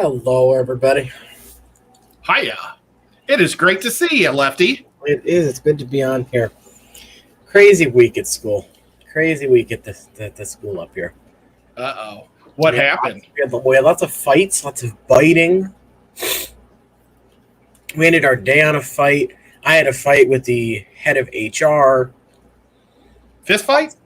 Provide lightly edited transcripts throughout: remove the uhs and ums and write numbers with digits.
Hello, everybody. Hiya. It is great to see you, Lefty. It is. It's good to be on here. Crazy week at school. Crazy week at the school up here. Uh-oh. What happened? We had lots of fights, lots of biting. We ended our day on a fight. I had a fight with the head of HR. Fist fight?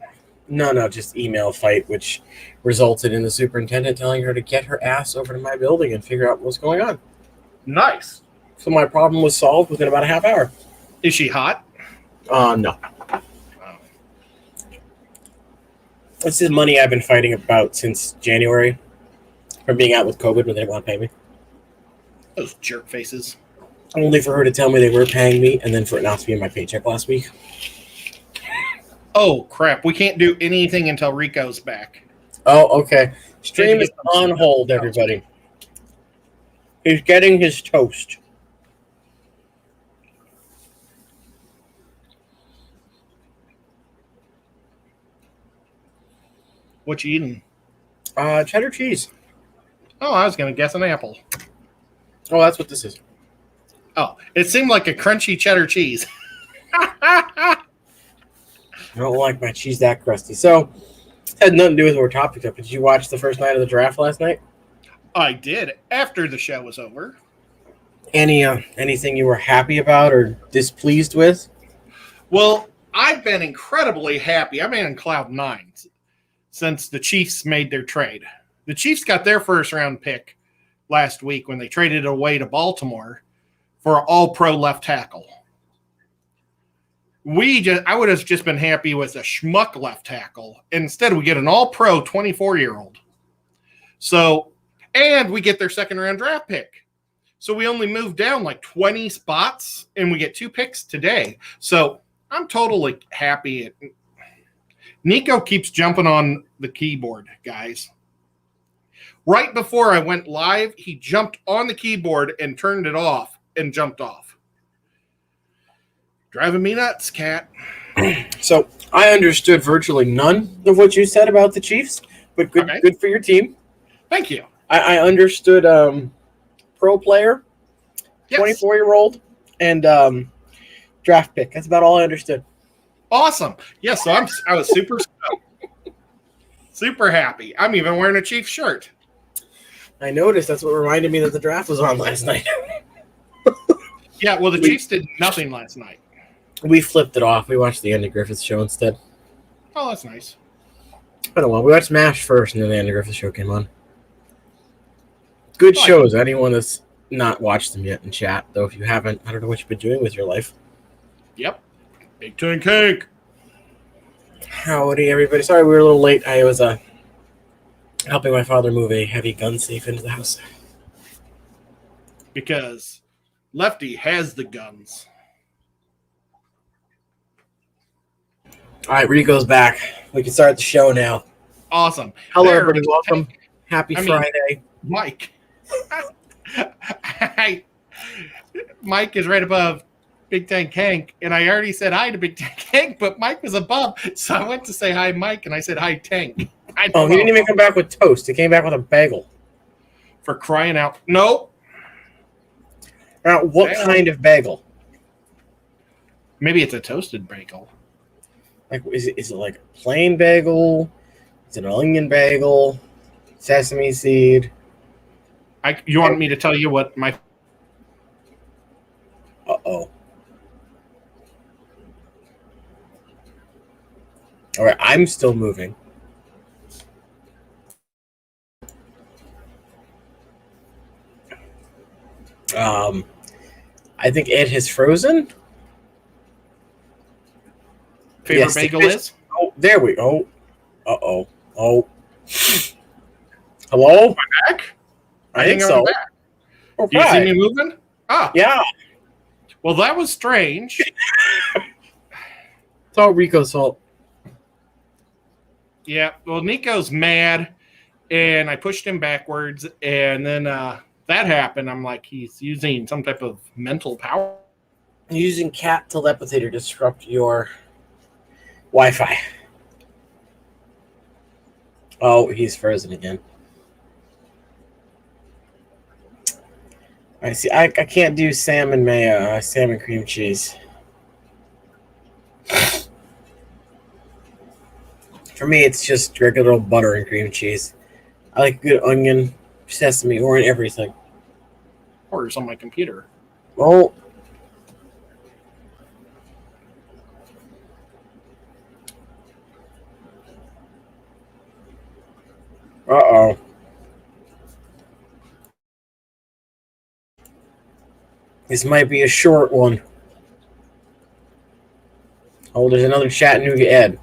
No, just email fight, which resulted in the superintendent telling her to get her ass over to my building and figure out what's going on. Nice. So my problem was solved within about a half hour. Is she hot? No. This is money I've been fighting about since January from being out with COVID when they didn't want to pay me. Those jerk faces. Only for her to tell me they were paying me and then for it not to be in my paycheck last week. Oh, crap. We can't do anything until Rico's back. Oh, okay. Stream is on hold, everybody. He's getting his toast. What you eating? Cheddar cheese. Oh, I was going to guess an apple. Oh, that's what this is. Oh, it seemed like a crunchy cheddar cheese. I don't like my cheese that crusty. So, it had nothing to do with what we're talking about. Did you watch the first night of the draft last night? I did, after the show was over. Anything you were happy about or displeased with? Well, I've been incredibly happy. I'm in cloud nine since the Chiefs made their trade. The Chiefs got their first round pick last week when they traded it away to Baltimore for an all-pro left tackle. I would have just been happy with a schmuck left tackle. Instead, we get an all-pro 24-year-old. So, and we get their second-round draft pick. So we only moved down like 20 spots, and we get 2 picks today. So I'm totally happy. Nico keeps jumping on the keyboard, guys. Right before I went live, he jumped on the keyboard and turned it off and jumped off. Driving me nuts, cat. So I understood virtually none of what you said about the Chiefs, but good for your team. Thank you. I understood pro player, 24-year-old, and draft pick. That's about all I understood. Awesome. Yeah, so I was super super happy. I'm even wearing a Chiefs shirt. I noticed. That's what reminded me that the draft was on last night. Yeah, well, the Chiefs did nothing last night. We flipped it off. We watched the Andy Griffith show instead. Oh, that's nice. I don't know. We watched MASH first, and then the Andy Griffith show came on. Good shows. Anyone that's not watched them yet in chat, though, if you haven't, I don't know what you've been doing with your life. Yep. Big Ten Cake. Howdy, everybody. Sorry we were a little late. I was helping my father move a heavy gun safe into the house. Because Lefty has the guns. All right, Rico's back. We can start the show now. Awesome. Hello, everybody. Welcome. Happy Friday. Mike. Mike is right above Big Tank Hank, and I already said hi to Big Tank Hank, but Mike was above, so I went to say hi, Mike, and I said hi, Tank. He didn't even come back with toast. He came back with a bagel. For crying out. Nope. Now, what kind of bagel? Maybe it's a toasted bagel. Like, is it like a plain bagel? Is it an onion bagel? Sesame seed? You want me to tell you what my... Uh-oh. All right, I'm still moving. I think Ed has frozen. Favorite bagel is? Oh, there we go. Uh-oh. Oh. Hello? Am I back? I think so. Back. Okay. You see me moving? Ah. Yeah. Well, that was strange. It's all Rico's fault. Yeah. Well, Nico's mad, and I pushed him backwards, and then that happened. I'm like, he's using some type of mental power. Using cat telepathy to disrupt your Wi-Fi. Oh, he's frozen again. I see. I can't do salmon mayo, salmon cream cheese. For me, it's just regular old butter and cream cheese. I like good onion, sesame, or in everything. Orders on my computer. Oh, uh-oh. This might be a short one. Oh, there's another Chattanooga Ed.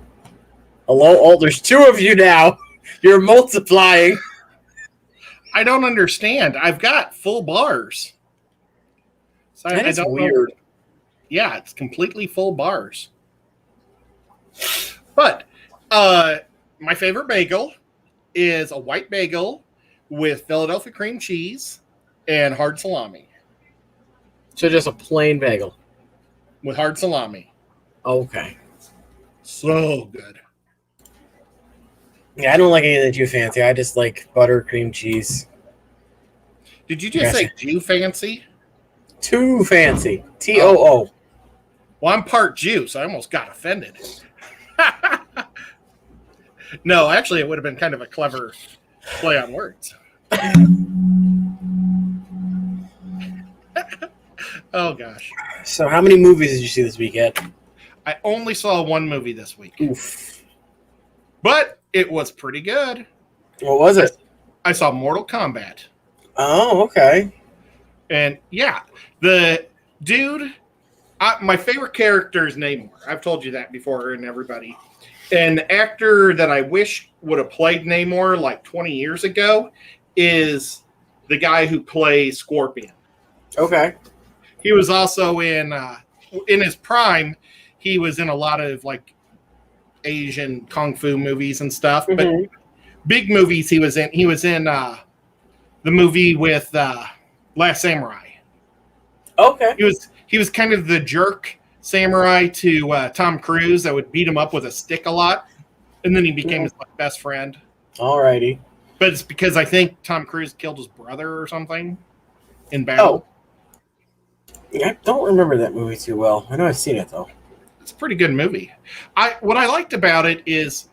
Hello? Oh, there's two of you now. You're multiplying. I don't understand. I've got full bars. So That is don't weird. know. Yeah, it's completely full bars. But my favorite bagel is a white bagel with Philadelphia cream cheese and hard salami. So just a plain bagel. With hard salami. Okay. So good. Yeah, I don't like anything too fancy. I just like butter, cream cheese. Did you just say Jew fancy? Too fancy. Too. Well, I'm part Jew, so I almost got offended. No, actually, it would have been kind of a clever play on words. Oh, gosh. So how many movies did you see this weekend? I only saw one movie this week. Oof. But it was pretty good. What was it? I saw Mortal Kombat. Oh, okay. And yeah, the dude, my favorite character is Namor. I've told you that before, and everybody. An actor that I wish would have played Namor like 20 years ago is the guy who plays Scorpion. Okay. He was also in his prime, he was in a lot of like Asian kung fu movies and stuff, but big movies he was in. He was in the movie with Last Samurai. Okay. He was kind of the jerk samurai to Tom Cruise that would beat him up with a stick a lot, and then he became his best friend. Alrighty. But it's because I think Tom Cruise killed his brother or something in battle. Yeah, I don't remember that movie too well. I know I've seen it though. It's a pretty good movie. What I liked about it is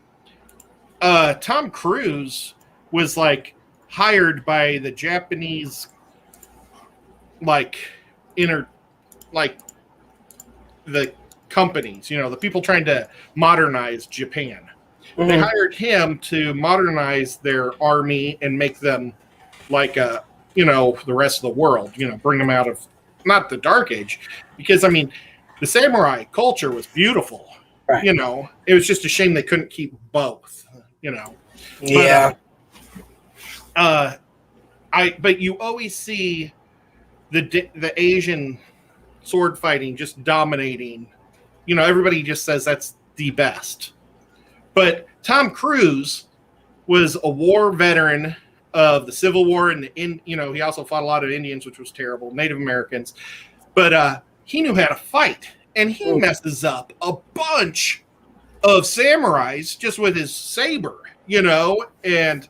Tom Cruise was like hired by the Japanese the companies, the people trying to modernize Japan. Mm-hmm. They hired him to modernize their army and make them like the rest of the world, bring them out of not the Dark Age, because I mean the samurai culture was beautiful. Right. It was just a shame they couldn't keep both, Yeah. But you always see the Asian sword fighting just dominating. Everybody just says that's the best. But Tom Cruise was a war veteran of the Civil War, and he also fought a lot of Indians, which was terrible, Native Americans. But he knew how to fight, and he messes up a bunch of samurais just with his saber, and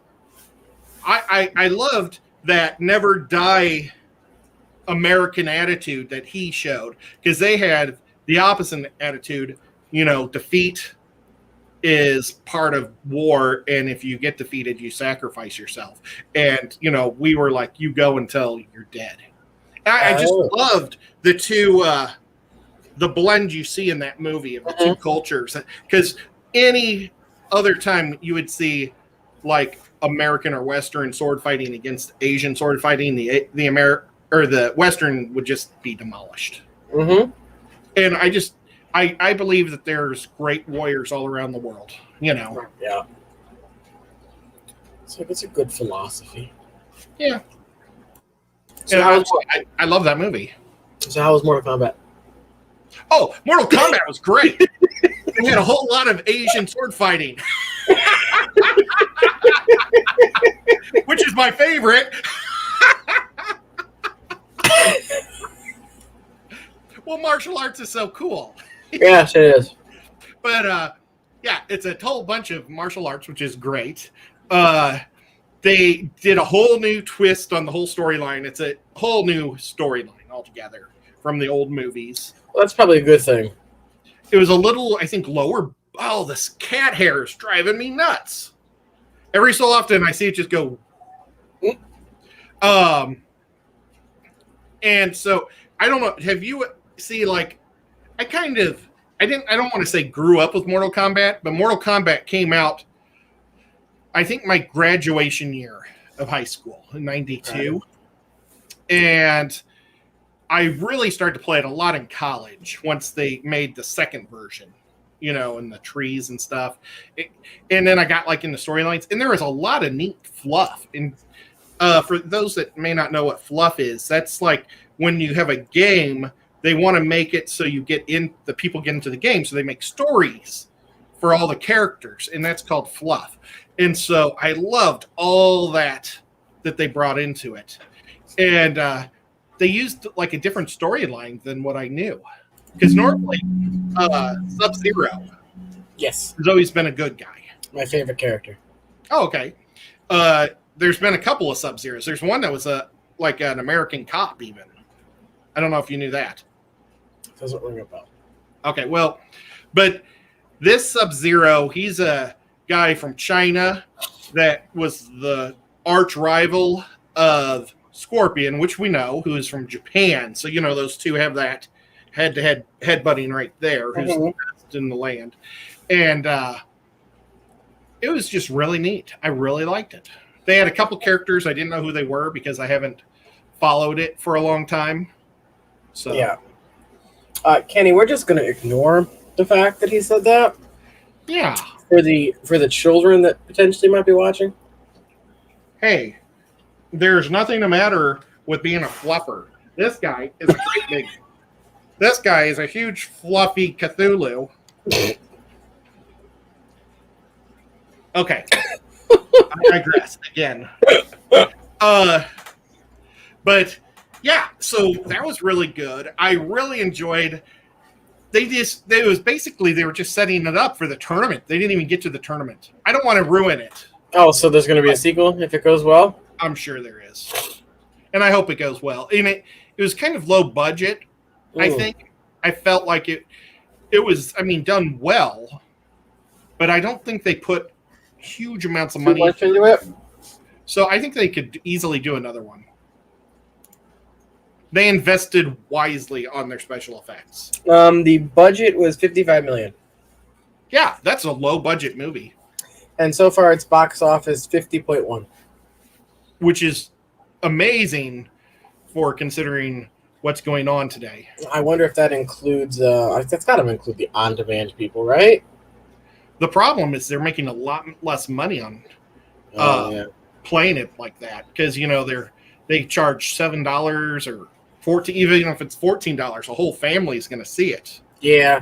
I loved that never die American attitude that he showed, because they had the opposite attitude. Defeat is part of war, and if you get defeated, you sacrifice yourself. And we were like, you go until you're dead. I just loved the two the blend you see in that movie of the two cultures, because any other time you would see like American or Western sword fighting against Asian sword fighting, the Western would just be demolished. Mm-hmm. And I believe that there's great warriors all around the world, Yeah. So it's a good philosophy. Yeah. So I love that movie. So how was Mortal Kombat? Oh, Mortal Kombat was great. They had a whole lot of Asian sword fighting. Which is my favorite. Well, martial arts is so cool. Yes, it is. But yeah, it's a whole bunch of martial arts, which is great. they did a whole new twist on the whole storyline. It's a whole new storyline altogether from the old movies. Well, that's probably a good thing. It was a little, I think, lower. Oh, this cat hair is driving me nuts. Every so often, I see it just go. And so I don't know. Have you see like? I don't want to say grew up with Mortal Kombat, but Mortal Kombat came out. I think my graduation year of high school in '92, Right. And I really started to play it a lot in college once they made the second version, and the trees and stuff. And then I got like in the storylines, and there was a lot of neat fluff. And for those that may not know what fluff is, that's like when you have a game, they want to make it so the people get into the game, so they make stories for all the characters, and that's called fluff. And so I loved all that they brought into it. And they used like a different storyline than what I knew. Because normally Sub-Zero Yes, has always been a good guy. my favorite character. Oh, okay. There's been a couple of Sub-Zeros. There's one that was like an American cop even. I don't know if you knew that. Doesn't ring a bell. Okay, well, but this Sub-Zero, he's a guy from China that was the arch rival of Scorpion, which we know, who is from Japan. So, those two have that head-to-head headbutting right there, who's the best in the land. And it was just really neat. I really liked it. They had a couple characters. I didn't know who they were because I haven't followed it for a long time. So Yeah. Kenny, we're just going to ignore the fact that he said that yeah. for the children that potentially might be watching. Hey, there's nothing the matter with being a fluffer. This guy is a great big. This guy is a huge fluffy Cthulhu. Okay, I digress again. But yeah, so that was really good. I really enjoyed. They were just setting it up for the tournament. They didn't even get to the tournament. I don't want to ruin it. Oh, so there's going to be a sequel if it goes well? I'm sure there is. And I hope it goes well. And it was kind of low budget, I think. I felt like it was, done well, but I don't think they put huge amounts of money into it? So I think they could easily do another one. They invested wisely on their special effects. The budget was $55 million. Yeah, that's a low budget movie. And so far its box office 50.1. Which is amazing for considering what's going on today. I wonder if that includes that's got to include the on-demand people, right? The problem is they're making a lot less money on playing it like that because they charge $7 or $14, even if it's $14, a whole family is going to see it. Yeah.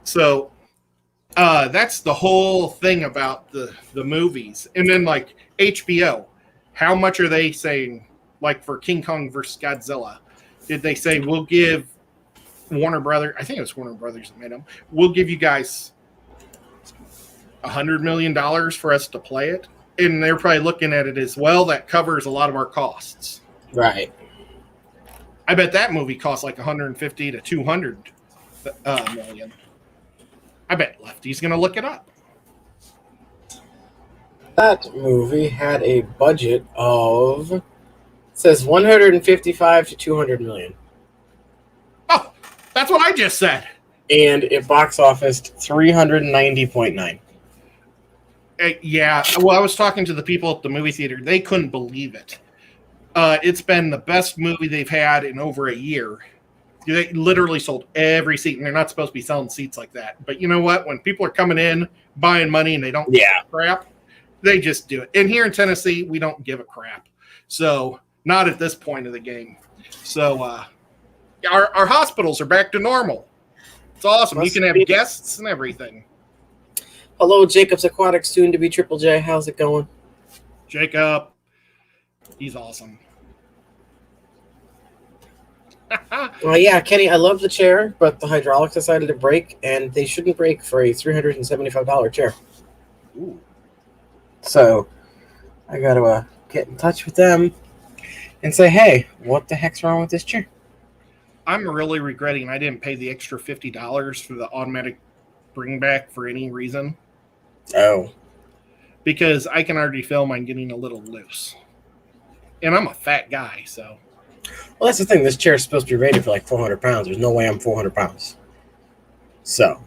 So that's the whole thing about the movies. And then like HBO, how much are they saying? Like for King Kong versus Godzilla, did they say we'll give Warner Brothers? I think it was Warner Brothers that made them. We'll give you guys $100 million for us to play it, and they're probably looking at it as well. That covers a lot of our costs. Right. I bet that movie cost like 150 to 200 million. I bet Lefty's going to look it up. That movie had a budget of, it says 155 to 200 million. Oh, that's what I just said. And it box officed 390.9. Yeah, well, I was talking to the people at the movie theater. They couldn't believe it. It's been the best movie they've had in over a year. They literally sold every seat, and they're not supposed to be selling seats like that. But you know what? When people are coming in, buying money, and they don't give a crap, they just do it. And here in Tennessee, we don't give a crap. So not at this point of the game. So our hospitals are back to normal. It's awesome. You can have guests and everything. Hello, Jacob's Aquatics, soon to be Triple J. How's it going? Jacob, he's awesome. Well, yeah, Kenny, I love the chair, but the hydraulics decided to break, and they shouldn't break for a $375 chair. Ooh. So I got to get in touch with them and say, hey, what the heck's wrong with this chair? I'm really regretting I didn't pay the extra $50 for the automatic bring back for any reason. Oh. Because I can already feel mine getting a little loose. And I'm a fat guy, so. Well, that's the thing. This chair is supposed to be rated for like 400 pounds. There's no way I'm 400 pounds. So,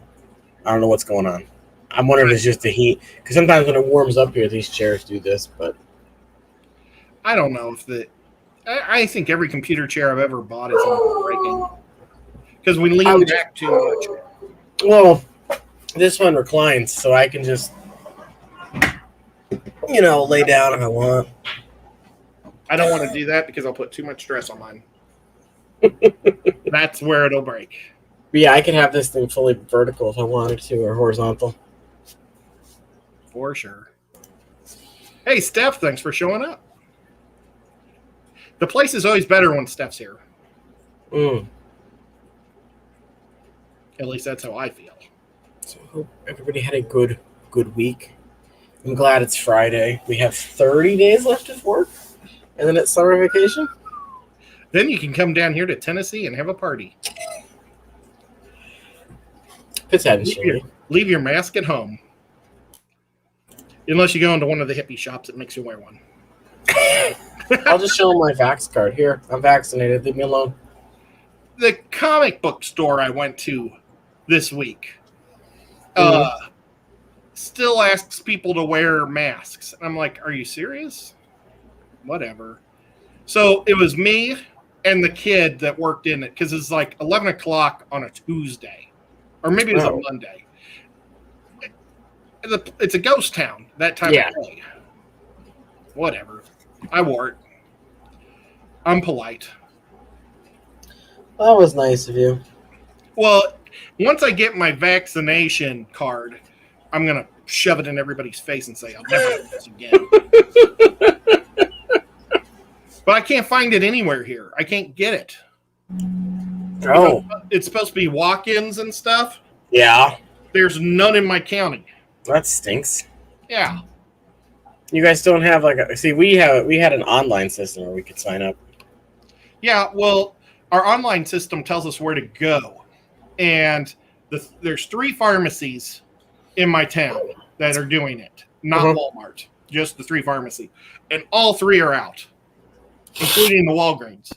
I don't know what's going on. I'm wondering if it's just the heat. Because sometimes when it warms up here, these chairs do this, but. I don't know if the. I think every computer chair I've ever bought is breaking. Because we lean back too much. Well, this one reclines, so I can just, lay down if I want. I don't want to do that because I'll put too much stress on mine. That's where it'll break. But yeah, I can have this thing fully vertical if I wanted to, or horizontal. For sure. Hey, Steph, thanks for showing up. The place is always better when Steph's here. At least that's how I feel. So I hope everybody had a good week. I'm glad it's Friday. We have 30 days left of work, and then it's summer vacation. Then you can come down here to Tennessee and have a party. Potentially. Leave your mask at home. Unless you go into one of the hippie shops that makes you wear one. I'll just show them my vax card. Here, I'm vaccinated. Leave me alone. The comic book store I went to this week still asks people to wear masks. And I'm like, are you serious? Whatever. So it was me and the kid that worked in it because it's like 11 o'clock on a Tuesday. Or maybe it was a Monday. It's a ghost town that time of day. Whatever. I wore it. I'm polite. That was nice of you. Well, once I get my vaccination card, I'm going to shove it in everybody's face and say, I'll never do this again. But I can't find it anywhere here. I can't get it. Oh. It's supposed to be walk-ins and stuff. Yeah. There's none in my county. That stinks. Yeah. You guys don't have we had an online system where we could sign up. Yeah, well, our online system tells us where to go. And there's 3 pharmacies in my town that are doing it. Not Walmart. Just the 3 pharmacies. And all 3 are out. Including the Walgreens.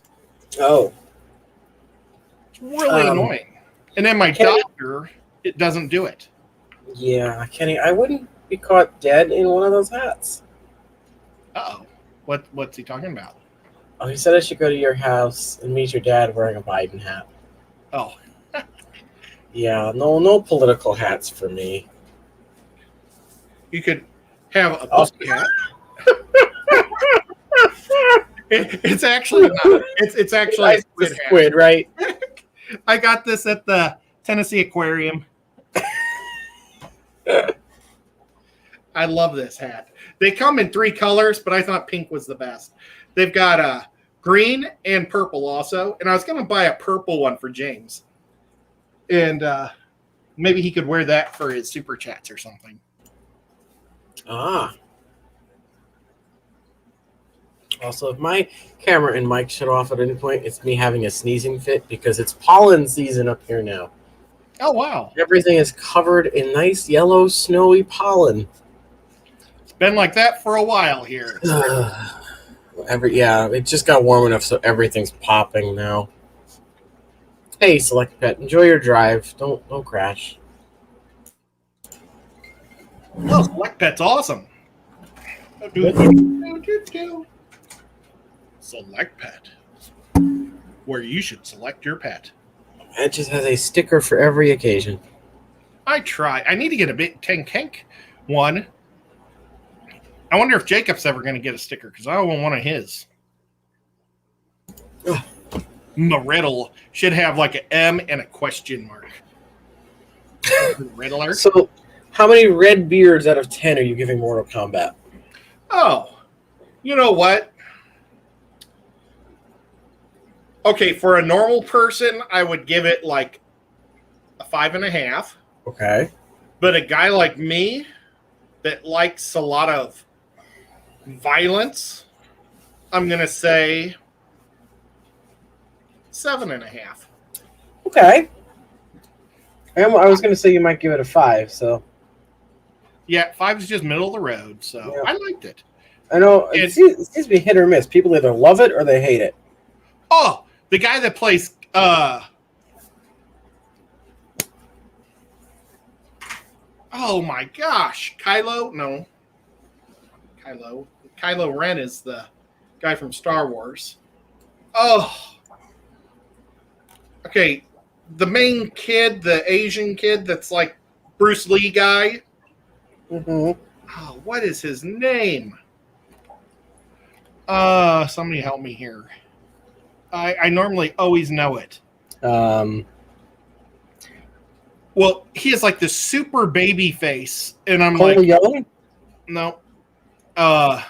Oh. It's really annoying. And then my doctor, it doesn't do it. Yeah, Kenny, I wouldn't be caught dead in one of those hats. Uh-oh. What's he talking about? Oh, he said I should go to your house and meet your dad wearing a Biden hat. Oh. Yeah, no political hats for me. You could have a pussy hat. It's actually not. It's actually a squid, right? I got this at the Tennessee Aquarium. I love this hat. They come in 3 colors, but I thought pink was the best. They've got green and purple also, and I was going to buy a purple one for James. And maybe he could wear that for his super chats or something. Ah. Also, if my camera and mic shut off at any point, it's me having a sneezing fit because it's pollen season up here now. Oh, wow. Everything is covered in nice yellow, snowy pollen. It's been like that for a while here. It just got warm enough so everything's popping now. Hey, Select Pet, enjoy your drive. Don't crash. Oh, Select Pet's awesome. Select Pet, where you should select your pet. It just has a sticker for every occasion. I try. I need to get a big Tank one. I wonder if Jacob's ever going to get a sticker because I want one of his. Ugh. The riddle should have like an M and a question mark. Riddler. So, how many red beards out of 10 are you giving Mortal Kombat? Oh, you know what? Okay, for a normal person, I would give it like a 5.5. Okay. But a guy like me that likes a lot of Violence, I'm going to say 7.5. Okay. I was going to say you might give it a 5. So Yeah, 5 is just middle of the road. So yeah. I liked it. I know it seems to be hit or miss. People either love it or they hate it. Oh, the guy that plays oh my gosh, Kylo? No. Kylo Ren is the guy from Star Wars. Oh. Okay, the main kid, the Asian kid that's like Bruce Lee guy. Mm-hmm. Oh, what is his name? Somebody help me here. I normally always know it. Well, he has like this super baby face, and I'm Cole like, Young? no. The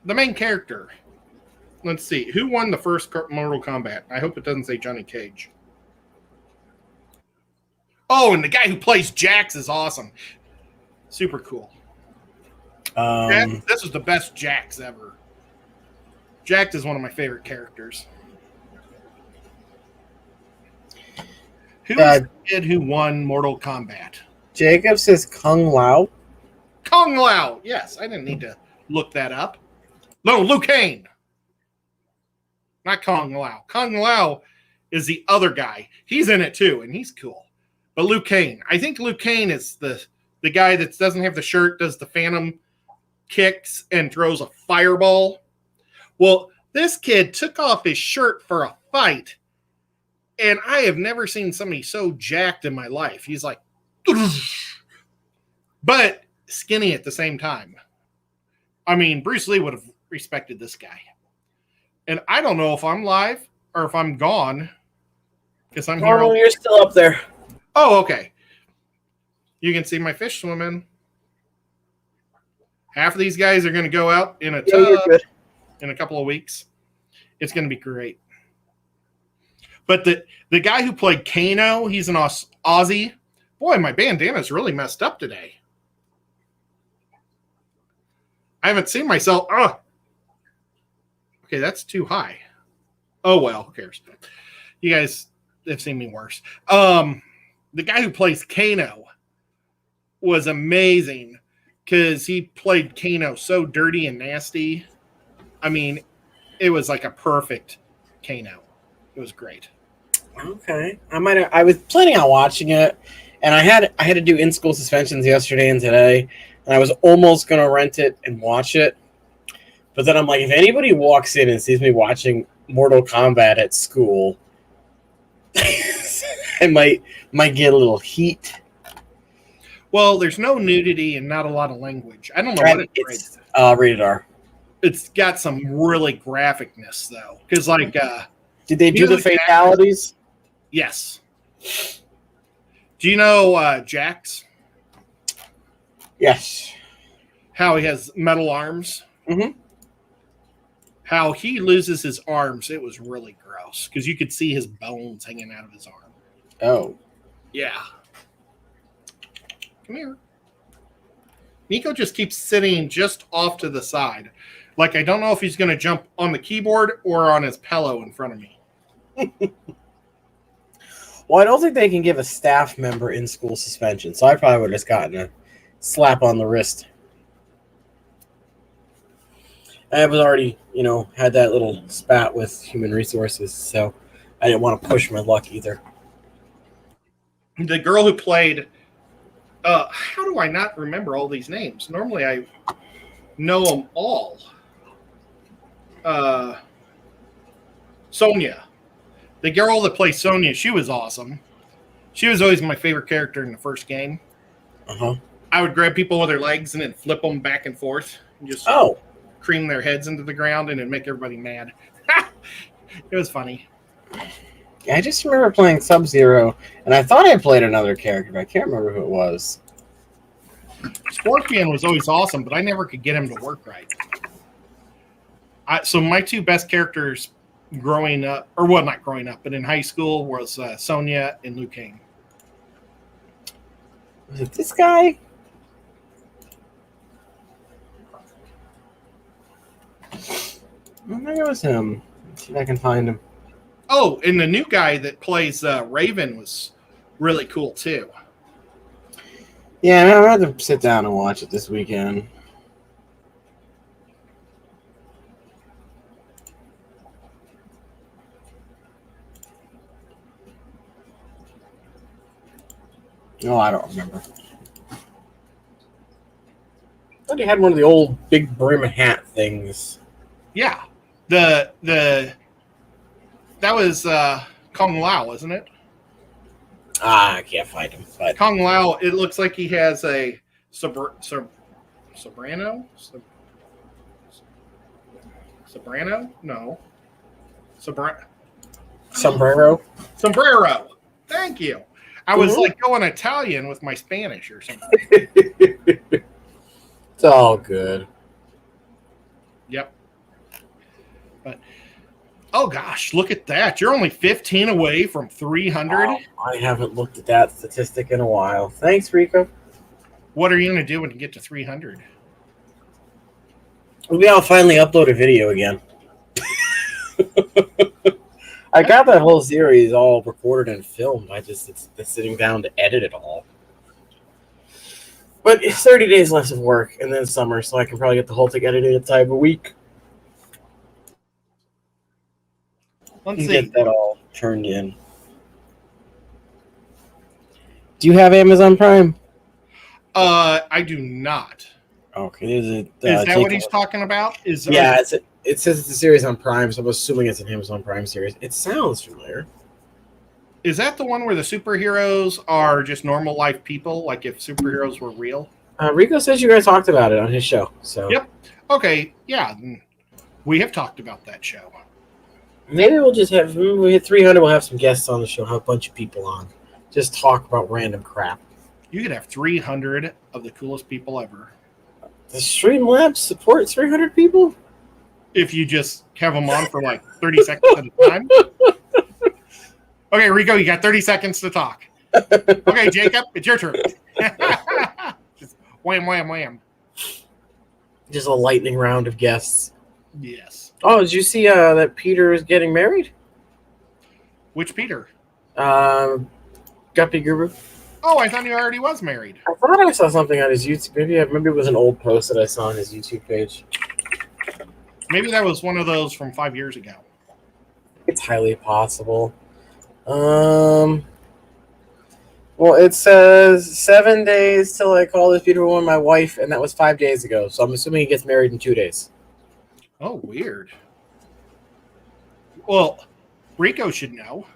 main character. Let's see. Who won the first Mortal Kombat? I hope it doesn't say Johnny Cage. Oh, and the guy who plays Jax is awesome. Super cool. This is the best Jax ever. Jax is one of my favorite characters. Who is the kid who won Mortal Kombat? Jacob says Kung Lao. Kung Lao. Yes, I didn't need to look that up. No, Liu Kang. Not Kung Lao. Kung Lao is the other guy. He's in it too, and he's cool. But Liu Kang. I think Liu Kang is the guy that doesn't have the shirt, does the phantom kicks, and throws a fireball. Well, this kid took off his shirt for a fight, and I have never seen somebody so jacked in my life. He's like, but skinny at the same time. I mean, Bruce Lee would have respected this guy. And I don't know if I'm live or if I'm gone. Because I'm here. Oh, you're still up there. Oh, okay. You can see my fish swimming. Half of these guys are going to go out in a tub in a couple of weeks. It's going to be great. But the guy who played Kano, he's an Aussie. Boy, my bandana's really messed up today. I haven't seen myself. Oh. Okay, that's too high. Oh, well, who cares? You guys have seen me worse. The guy who plays Kano was amazing because he played Kano so dirty and nasty. I mean, it was like a perfect Kano. It was great. Okay, I was planning on watching it, and I had to do in-school suspensions yesterday and today, and I was almost gonna rent it and watch it, but then I'm like, if anybody walks in and sees me watching Mortal Kombat at school, I might get a little heat. Well, there's no nudity and not a lot of language. I don't know what it's rated R. It's got some really graphicness though, because like, did they do the fatalities? Yes. Do you know Jax? Yes. How he has metal arms? Mm-hmm. How he loses his arms, it was really gross because you could see his bones hanging out of his arm. Oh. Yeah. Come here. Nico just keeps sitting just off to the side. Like, I don't know if he's going to jump on the keyboard or on his pillow in front of me. Well, I don't think they can give a staff member in-school suspension, so I probably would have just gotten a slap on the wrist. I was already, had that little spat with human resources, so I didn't want to push my luck either. The girl who played, how do I not remember all these names? Normally I know them all. Sonya. The girl that plays Sonya, she was awesome. She was always my favorite character in the first game. Uh-huh. I would grab people with their legs and then flip them back and forth and just cream their heads into the ground and it'd make everybody mad. It was funny. Yeah, I just remember playing Sub-Zero, and I thought I played another character, but I can't remember who it was. Scorpion was always awesome, but I never could get him to work right. So my two best characters growing up, or well, not growing up, but in high school was Sonya and Liu Kang. Was it this guy? Maybe it was him. Let's see if I can find him. Oh, and the new guy that plays Raven was really cool too. Yeah, I'm gonna have to sit down and watch it this weekend. Oh, I don't remember. I thought he had one of the old big brim hat things. Yeah, that was Kong Lao, isn't it? I can't find him. But Kong Lao. It looks like he has a sobrano. Sobrano? No. sombrero. Sombrero. Thank you. I was like going Italian with my Spanish or something. It's all good. Yep. But oh gosh, look at that. You're only 15 away from 300. Wow, I haven't looked at that statistic in a while. Thanks, Rico. What are you going to do when you get to 300? Maybe I'll finally upload a video again. I got that whole series all recorded and filmed. It's sitting down to edit it all. But it's 30 days less of work and then summer, so I can probably get the whole thing edited inside of a week. Let's You see. get that all turned in. Do you have Amazon Prime? I do not. Okay, there's a. Is that what he's talking about? It says it's a series on Prime, so I'm assuming it's an Amazon Prime series. It sounds familiar. Is that the one where the superheroes are just normal life people? Like if superheroes were real? Rico says you guys talked about it on his show. So Yep. Okay. Yeah. We have talked about that show. maybe we'll just have when we hit 300. We'll have some guests on the show. Have a bunch of people on. Just talk about random crap. You could have 300 of the coolest people ever. The Streamlabs support 300 people? If you just have them on for like 30 seconds at a time. Okay, Rico, you got 30 seconds to talk. Okay, Jacob, it's your turn. Just wham, wham, wham. Just a lightning round of guests. Yes. Oh, did you see that Peter is getting married? Which Peter? Guppy Guru. Oh, I thought he already was married. I thought I saw something on his YouTube. Maybe it was an old post that I saw on his YouTube page. Maybe that was one of those from 5 years ago. It's highly possible. Well, it says 7 days till I call this beautiful woman my wife, and that was 5 days ago. So I'm assuming he gets married in 2 days. Oh, weird. Well, Rico should know.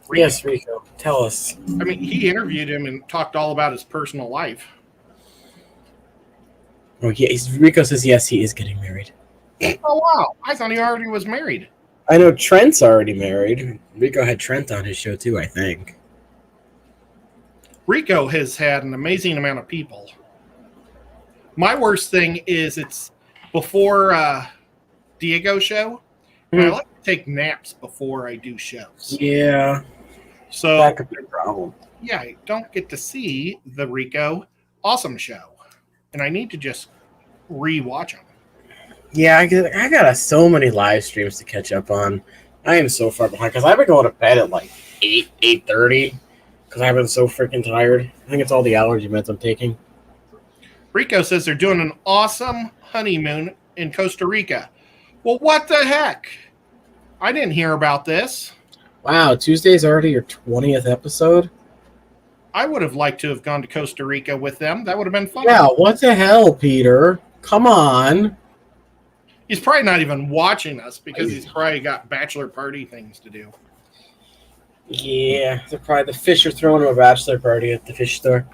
Rico. Yes, Rico. Tell us. I mean, he interviewed him and talked all about his personal life. Oh, yeah. Rico says yes, he is getting married. Oh, wow. I thought he already was married. I know Trent's already married. Rico had Trent on his show too, I think. Rico has had an amazing amount of people. My worst thing is it's before Diego's show. And I like to take naps before I do shows. Yeah. So That could be a problem. yeah, I don't get to see the Rico Awesome show. And I need to just re-watch them. Yeah, I got so many live streams to catch up on. I am so far behind because I've been going to bed at like 8:30 because I've been so freaking tired. I think it's all the allergy meds I'm taking. Rico says they're doing an awesome honeymoon in Costa Rica. Well, what the heck? I didn't hear about this. Wow, Tuesday's already your 20th episode? I would have liked to have gone to Costa Rica with them. That would have been fun. Yeah, what the hell, Peter? Come on. He's probably not even watching us because he's probably got bachelor party things to do. Yeah, the fish are throwing him a bachelor party at the fish store.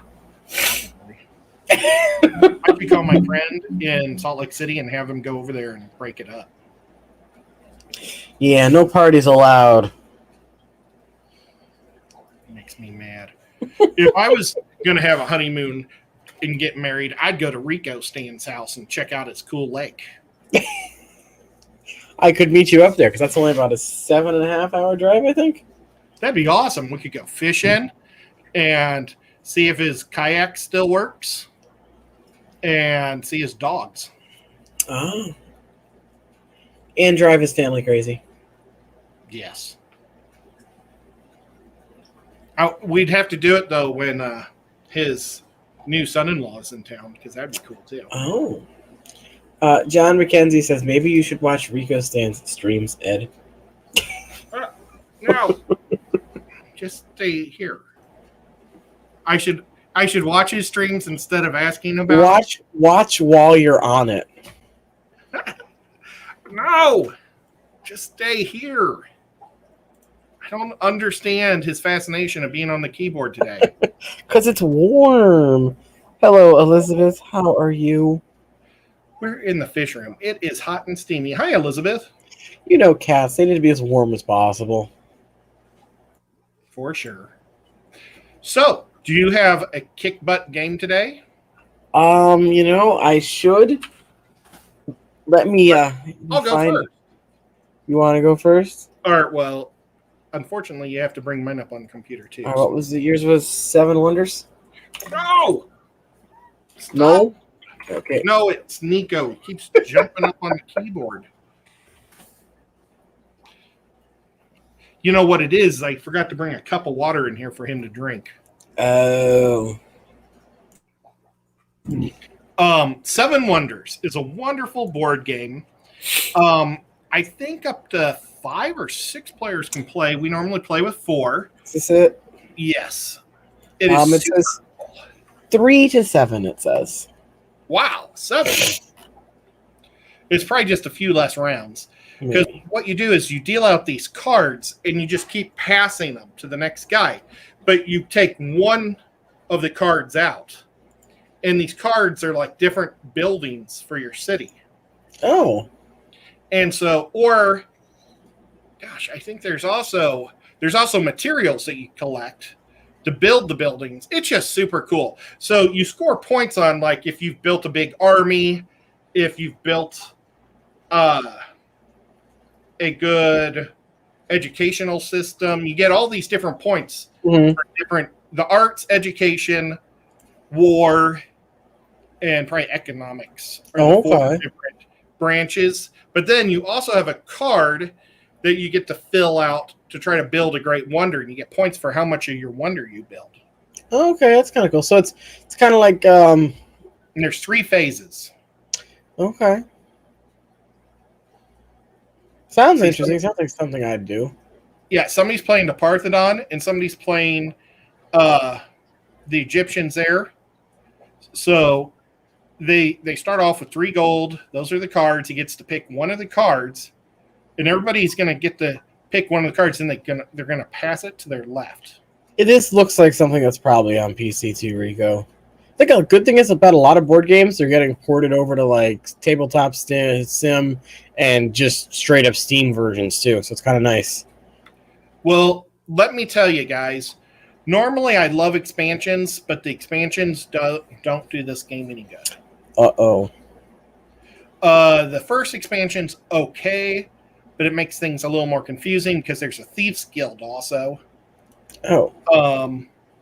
I could call my friend in Salt Lake City and have him go over there and break it up. Yeah, no parties allowed. Makes me mad. If I was going to have a honeymoon and get married, I'd go to Rico Stan's house and check out his cool lake. I could meet you up there because that's only about a 7.5 hour drive, I think. That'd be awesome. We could go fishing and see if his kayak still works and see his dogs. Oh. And drive his family crazy. Yes. We'd have to do it though when his new son-in-law is in town, because that'd be cool too. Oh. John McKenzie says maybe you should watch Rico Stan's streams, Ed. No. Just stay here. I should watch his streams instead of asking about Watch while you're on it. No. Just stay here. I don't understand his fascination of being on the keyboard today. Because it's warm. Hello, Elizabeth. How are you? We're in the fish room. It is hot and steamy. Hi, Elizabeth. You know, cats, they need to be as warm as possible. For sure. So, do you have a kick butt game today? I should. Let me I'll go first. You want to go first? All right, well, unfortunately, you have to bring mine up on the computer, too. What was it? Yours was 7 Wonders? No! Stop. No? Okay. No, it's Nico. He keeps jumping up on the keyboard. You know what it is? I forgot to bring a cup of water in here for him to drink. Oh. 7 Wonders is a wonderful board game. I think up to 5 or 6 players can play. We normally play with 4. Is this it? Yes. It is. It says 3 to 7, it says. Wow, 7. It's probably just a few less rounds. Because what you do is you deal out these cards and you just keep passing them to the next guy. But you take one of the cards out. And these cards are like different buildings for your city. Oh. And so, I think there's also materials that you collect to build the buildings. It's just super cool. So you score points on, like, if you've built a big army, if you've built a good educational system. You get all these different points for the arts, education, war, and probably economics are the 4 different branches. But then you also have a card that you get to fill out to try to build a great wonder, and you get points for how much of your wonder you build. Okay, that's kind of cool. So it's kind of like and there's 3 phases. Okay. Sounds interesting. Sounds like something I'd do. Yeah, somebody's playing the Parthodon, and somebody's playing the Egyptians there. So they start off with 3 gold. Those are the cards. He gets to pick one of the cards, and everybody's going to get to pick one of the cards, and they're going to pass it to their left. This looks like something that's probably on PC too, Rico. I think a good thing is about a lot of board games, they're getting ported over to like tabletop sim and just straight up Steam versions too. So it's kind of nice. Well, let me tell you guys, normally I love expansions, but the expansions don't do this game any good. Uh-oh. The first expansion's okay, but it makes things a little more confusing because there's a Thieves Guild also. Oh.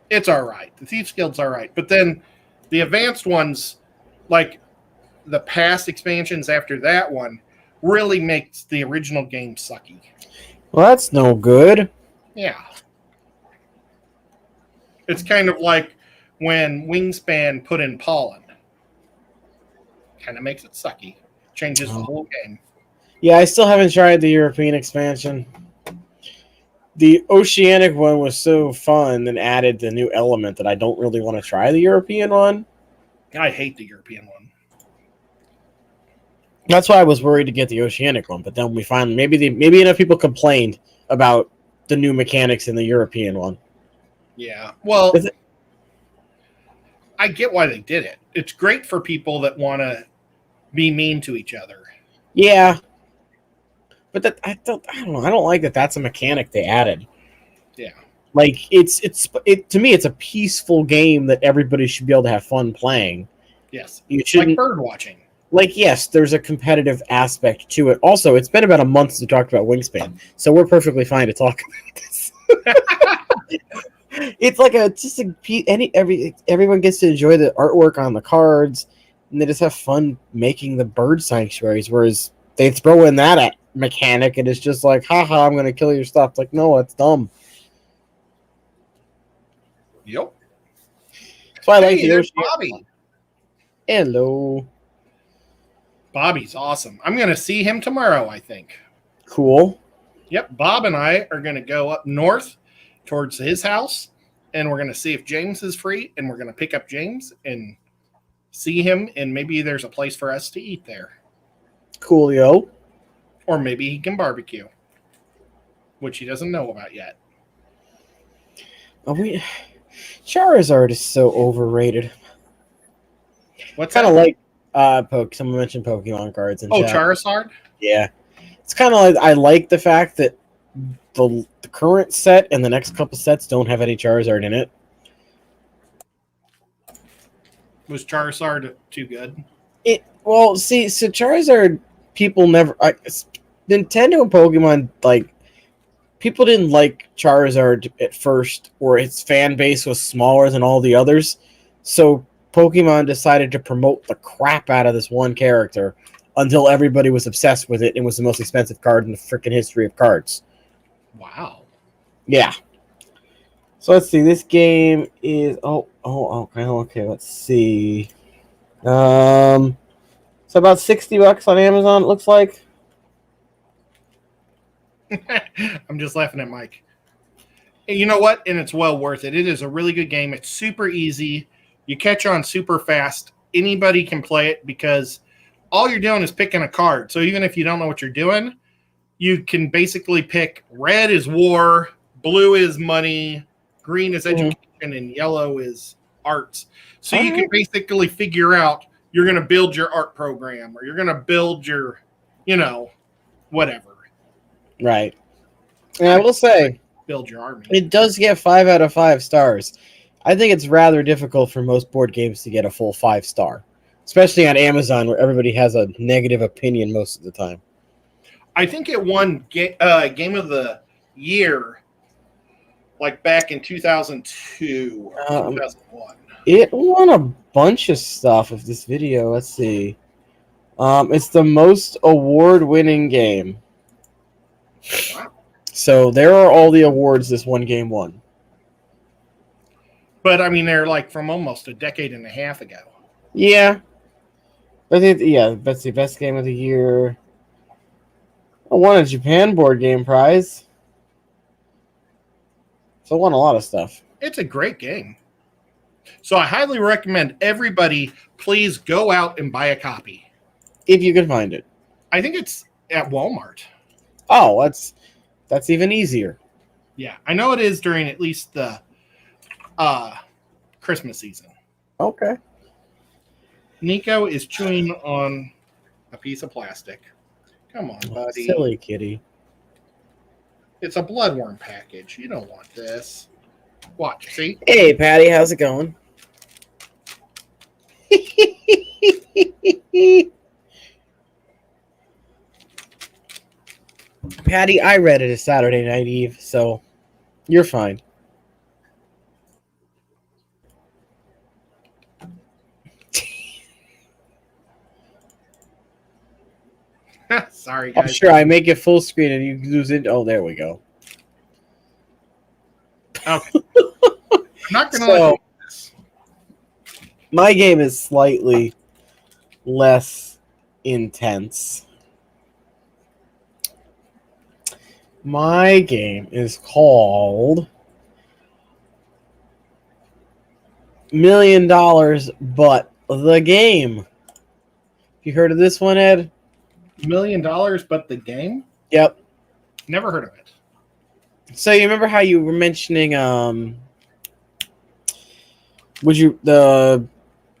It's all right. The Thieves Guild's all right. But then the advanced ones, like the past expansions after that one, really makes the original game sucky. Well, that's no good. Yeah. It's kind of like when Wingspan put in Pollen. Kind of makes it sucky. Changes the whole game. Yeah, I still haven't tried the European expansion. The Oceanic one was so fun and added the new element that I don't really want to try the European one. I hate the European one. That's why I was worried to get the Oceanic one, but then we finally maybe enough people complained about the new mechanics in the European one. Yeah. Well, I get why they did it. It's great for people that want to be mean to each other. Yeah. But I don't know. I don't like that that's a mechanic they added. Yeah. Like to me it's a peaceful game that everybody should be able to have fun playing. Yes. You shouldn't, like bird watching. Like, yes, there's a competitive aspect to it. Also, it's been about a month since we talked about Wingspan, so we're perfectly fine to talk about this. It's like everyone gets to enjoy the artwork on the cards, and they just have fun making the bird sanctuaries. Whereas they throw in that mechanic, and it's just like, haha, I'm gonna kill your stuff. It's like, no, it's dumb. Yep. That's why I like Hey, the there's Yoshi. Bobby. Hello. Bobby's awesome. I'm going to see him tomorrow, I think. Cool. Yep. Bob and I are going to go up north towards his house, and we're going to see if James is free, and we're going to pick up James and see him, and maybe there's a place for us to eat there. Coolio. Or maybe he can barbecue, which he doesn't know about yet. Charizard is so overrated. What's Kind of that? like someone mentioned Pokemon cards and Charizard? Yeah. It's kind of like I like the fact that the current set and the next couple sets don't have any Charizard in it. Was Charizard too good? So Charizard people never Nintendo and Pokemon, like, people didn't like Charizard at first, or its fan base was smaller than all the others. So Pokemon decided to promote the crap out of this one character until everybody was obsessed with it and was the most expensive card in the freaking history of cards. Wow. Yeah. So let's see. This game is okay. Let's see. So about $60 on Amazon, it looks like. I'm just laughing at Mike. And you know what? And it's well worth it. It is a really good game. It's super easy. You catch on super fast. Anybody can play it because all you're doing is picking a card. So even if you don't know what you're doing, you can basically pick red is war, blue is money, green is education, and yellow is arts. So you can basically figure out you're going to build your art program or you're going to build your, whatever. Right. And I will say, build your army. It does get 5 out of 5 stars. I think it's rather difficult for most board games to get a full 5-star, especially on Amazon, where everybody has a negative opinion most of the time. I think it won Game of the Year, like back in 2002 or 2001. It won a bunch of stuff of this video. Let's see. It's the most award-winning game. Wow. So there are all the awards this one game won. But I mean, they're like from almost a decade and a half ago. Yeah. That's the best game of the year. I won a Japan board game prize. So I won a lot of stuff. It's a great game. So I highly recommend everybody please go out and buy a copy. If you can find it. I think it's at Walmart. Oh, that's even easier. Yeah, I know it is during at least the Christmas season. Okay. Nico is chewing on a piece of plastic. Come on, buddy. Silly kitty. It's a bloodworm package. You don't want this. Watch, see? Hey, Patty, how's it going? Patty, I read it as Saturday Night Eve, so you're fine. Sorry, guys. I'm sure I make it full screen and you lose it. Oh, there we go. Okay. I'm not going to let you do this. My game is slightly less intense. My game is called $1 Million, but the game. You heard of this one, Ed? $1 million, but the game? Yep. Never heard of it. So you remember how you were mentioning the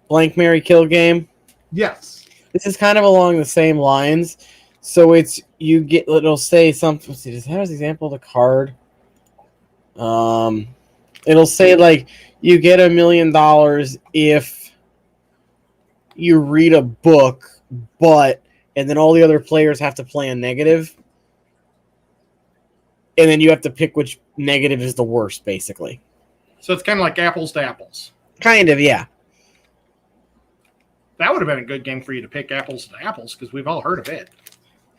Blank Mary Kill game? Yes. This is kind of along the same lines. So it'll say something. Let's see, does that have an example of the card? It'll say like you get $1 million if you read a book, and then all the other players have to play a negative. And then you have to pick which negative is the worst, basically. So it's kind of like apples to apples. Kind of, yeah. That would have been a good game for you to pick apples to apples because we've all heard of it.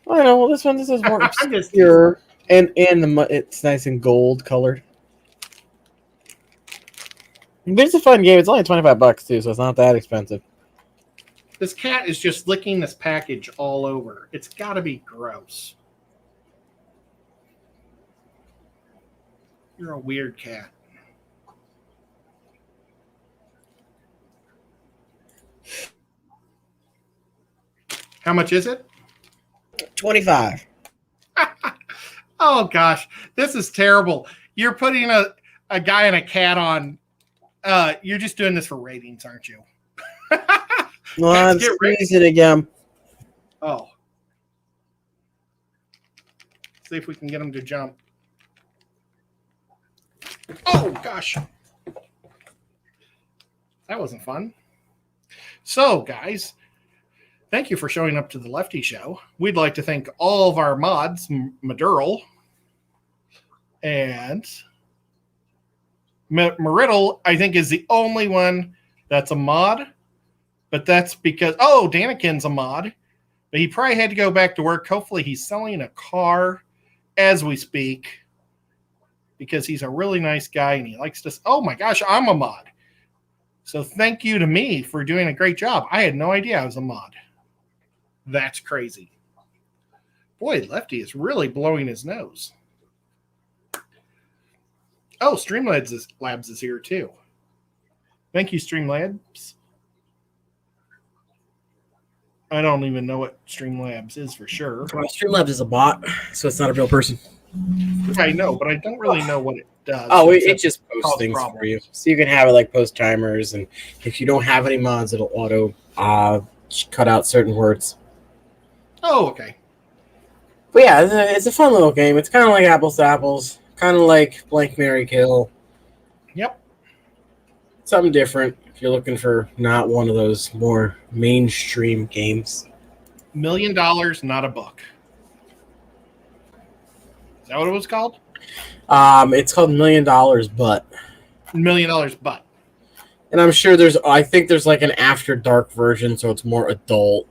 I know. Well, this is more I'm just obscure, and it's nice and gold colored. But it's a fun game. It's only $25 too, so it's not that expensive. This cat is just licking this package all over. It's got to be gross. You're a weird cat. How much is it? 25. Oh gosh, this is terrible. You're putting a guy and a cat on. You're just doing this for ratings, aren't you? Well, I'm squeezing again. Oh. See if we can get him to jump. Oh gosh. That wasn't fun. So, guys, thank you for showing up to the Lefty Show. We'd like to thank all of our mods, Madural and Mariddle, I think, is the only one that's a mod. But that's because, Danikin's a mod. But he probably had to go back to work. Hopefully he's selling a car as we speak. Because he's a really nice guy and he likes to... Oh my gosh, I'm a mod. So thank you to me for doing a great job. I had no idea I was a mod. That's crazy. Boy, Lefty is really blowing his nose. Oh, Streamlabs is here too. Thank you, Streamlabs. I don't even know what Streamlabs is for sure. Well, Streamlabs is a bot, so it's not a real person. I know, but I don't really know what it does. Oh, it just posts things for you. So you can have it like post timers, and if you don't have any mods, it'll auto cut out certain words. Oh, okay. But yeah, it's a fun little game. It's kind of like Apples to Apples, kind of like Blank Mary Kill. Yep. Something different if you're looking for not one of those more mainstream games. $1 million, not a book. Is that what it was called? It's called $1 Million, but $1 million, but. And I'm sure I think there's like an After Dark version, so it's more adult.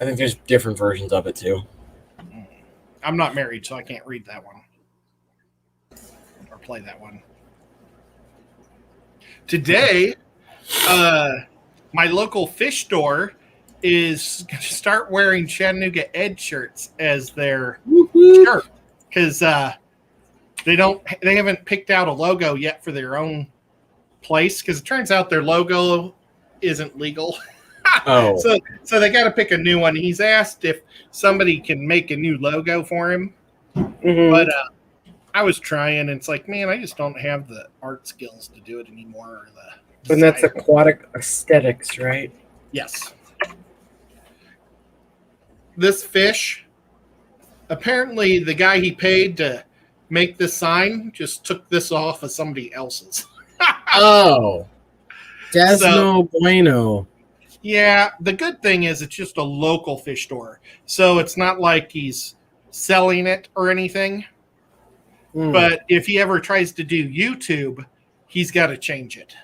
I think there's different versions of it too. I'm not married, so I can't read that one or play that one. Today, my local fish store is going to start wearing Chattanooga Ed shirts as their shirt because they haven't picked out a logo yet for their own place because it turns out their logo isn't legal. Oh, so they got to pick a new one. He's asked if somebody can make a new logo for him, but I was trying, and it's like, man, I just don't have the art skills to do it anymore. Or the and that's aquatic aesthetics, right? Yes. This fish, apparently the guy he paid to make this sign just took this off of somebody else's. Oh, that's no bueno. Yeah, the good thing is it's just a local fish store. So it's not like he's selling it or anything. But if he ever tries to do YouTube, he's got to change it.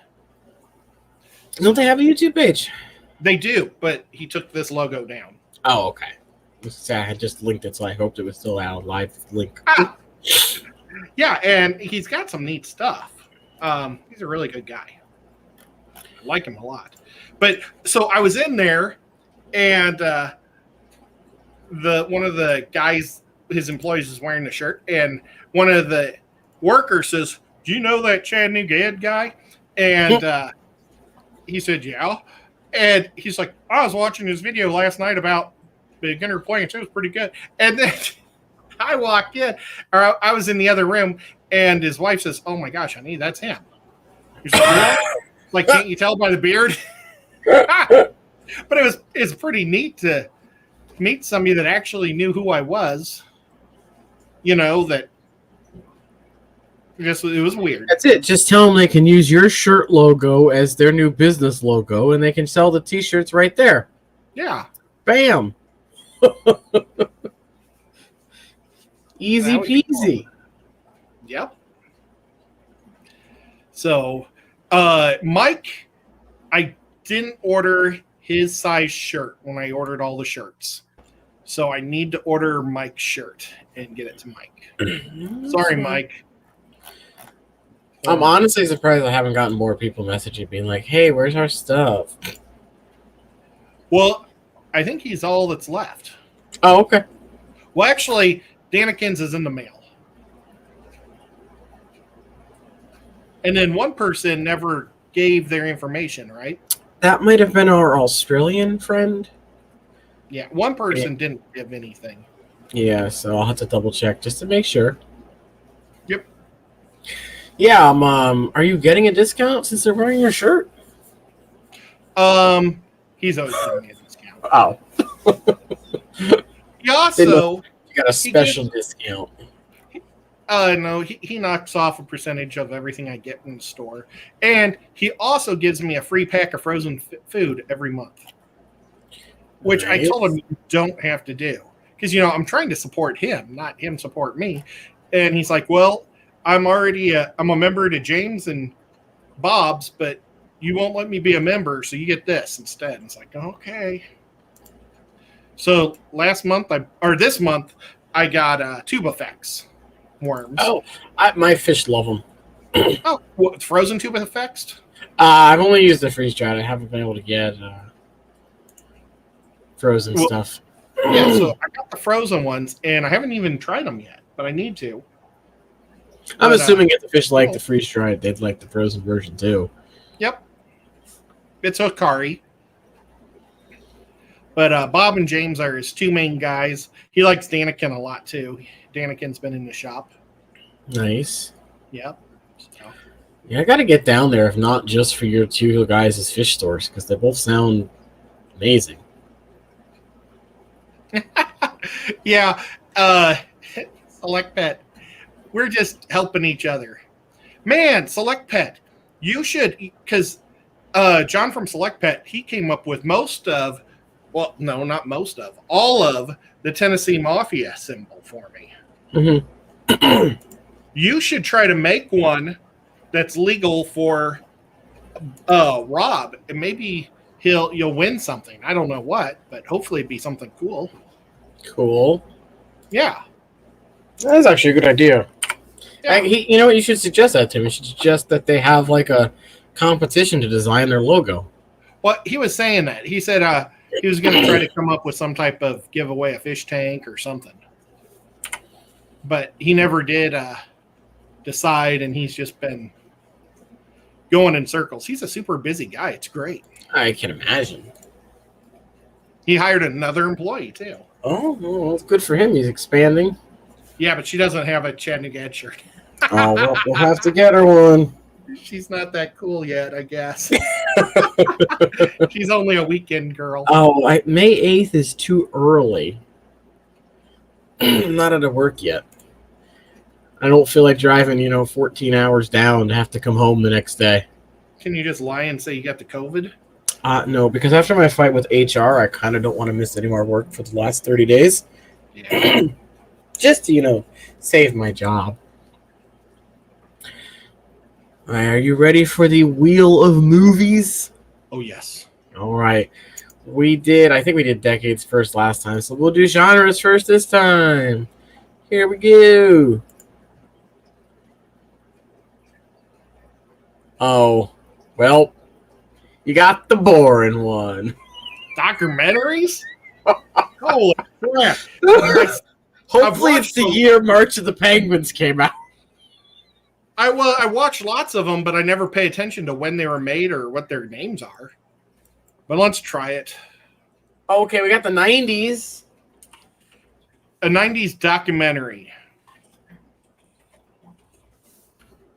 Don't they have a YouTube page? They do, but he took this logo down. Oh, okay. I had just linked it, so I hoped it was still out live link. Yeah, and he's got some neat stuff. He's a really good guy. I like him a lot. But so I was in there, and one of the guys, his employees, is wearing the shirt, and one of the workers says, "Do you know that Chattanooga Ed guy?" And he said, "Yeah." And he's like, "I was watching his video last night about beginner plants. It was pretty good." And then I walked in, or I was in the other room, and his wife says, "Oh my gosh, honey, that's him." He's like, "Really?" Like, can't you tell by the beard? But it's pretty neat to meet somebody that actually knew who I was. You know, that I guess it was weird. That's it. Just tell them they can use your shirt logo as their new business logo, and they can sell the t-shirts right there. Yeah. Bam. Easy peasy. Yep. So, Mike, I didn't order his size shirt when I ordered all the shirts. So I need to order Mike's shirt and get it to Mike. Sorry, Mike. I'm honestly surprised I haven't gotten more people messaging being like, hey, where's our stuff? Well, I think he's all that's left. Oh, okay. Well, actually, Danikins is in the mail. And then one person never gave their information, right? That might have been our Australian friend. Yeah, one person didn't give anything. Yeah, so I'll have to double check just to make sure. Yep. Yeah, are you getting a discount since they're wearing your shirt? He's always giving me a discount. Oh. He also You got a special discount. No, he knocks off a percentage of everything I get in the store. And he also gives me a free pack of frozen food every month. Which Nice. I told him you don't have to do. Because, I'm trying to support him, not him support me. And he's like, well, I'm a member to James and Bob's, but you won't let me be a member, so you get this instead. And it's like, okay. So this month, I got Tuba Effects worms. Oh, my fish love them. Oh, what, frozen Tuba Effects? I've only used the freeze dried. I haven't been able to get frozen stuff. Yeah, so I got the frozen ones, and I haven't even tried them yet, but I need to. I'm assuming if the fish like the freeze dried, they'd like the frozen version too. Yep. It's Hikari. But Bob and James are his two main guys. He likes Danikin a lot too. Danikin's been in the shop. Nice. Yep. So. Yeah, I got to get down there, if not just for your two guys' fish stores, because they both sound amazing. Yeah. Select Pet. We're just helping each other. Man, Select Pet. You should, because John from Select Pet, he came up with all of the Tennessee Mafia symbol for me. Mm-hmm. You should try to make one that's legal for Rob, and maybe you'll win something. I don't know what, but hopefully it'd be something cool. Cool. Yeah. That's actually a good idea. Yeah. You know what? You should suggest that to him. You should suggest that they have like a competition to design their logo. Well, he was saying that. He said he was going to try to come up with some type of giveaway, a fish tank or something. But he never did decide, and he's just been going in circles. He's a super busy guy. It's great. I can imagine. He hired another employee, too. Oh, well, good for him. He's expanding. Yeah, but she doesn't have a Chattanooga Ed shirt. Oh, well, we'll have to get her one. She's not that cool yet, I guess. She's only a weekend girl. Oh, May 8th is too early. I'm not out of work yet. I don't feel like driving, 14 hours down to have to come home the next day. Can you just lie and say you got the COVID? No, because after my fight with HR, I kind of don't want to miss any more work for the last 30 days. Yeah. Just to, save my job. All right, are you ready for the Wheel of Movies? Oh, yes. All right. I think we did decades first last time, so we'll do genres first this time. Here we go. Oh, well, you got the boring one. Documentaries? Holy crap. Hopefully it's the year March of the Penguins came out. I watched lots of them, but I never pay attention to when they were made or what their names are. But let's try it. Okay, we got the 90s. A 90s documentary.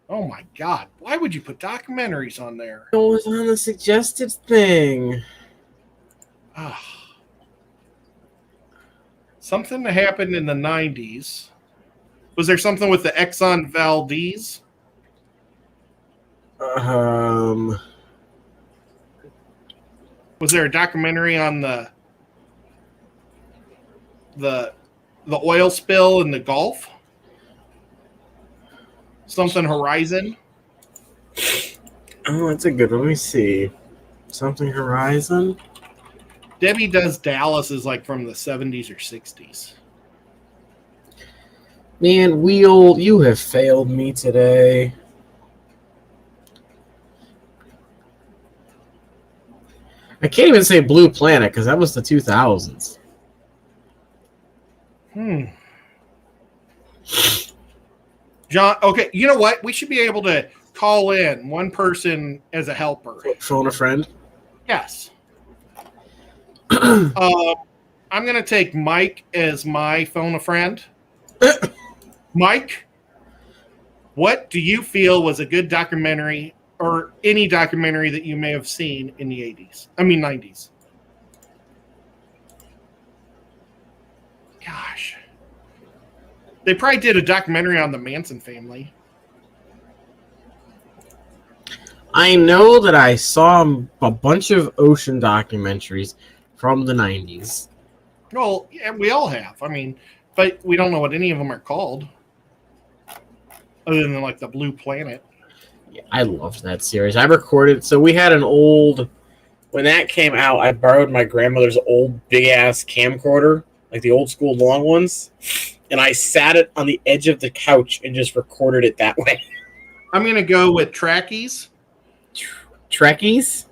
Oh my God. Why would you put documentaries on there? It was on the suggested thing. Something that happened in the 90s. Was there something with the Exxon Valdez? Was there a documentary on the oil spill in the Gulf? Something Horizon? Oh, that's a good one. Let me see. Something Horizon? Debbie Does Dallas is like from the 70s or 60s. Man, Wheel, you have failed me today. I can't even say Blue Planet because that was the 2000s. John, okay, you know what? We should be able to call in one person as a helper. Phone a friend? Yes. I'm going to take Mike as my phone a friend. Mike, what do you feel was a good documentary or any documentary that you may have seen in the 90s? Gosh. They probably did a documentary on the Manson family. I know that I saw a bunch of ocean documentaries from the 90s. Well, yeah, we all have. I mean, but we don't know what any of them are called. Other than like the Blue Planet. Yeah, I loved that series. I recorded, so we had an old, when that came out, I borrowed my grandmother's old big-ass camcorder, like the old school long ones, and I sat it on the edge of the couch and just recorded it that way. I'm going to go with Trekkies. Trekkies?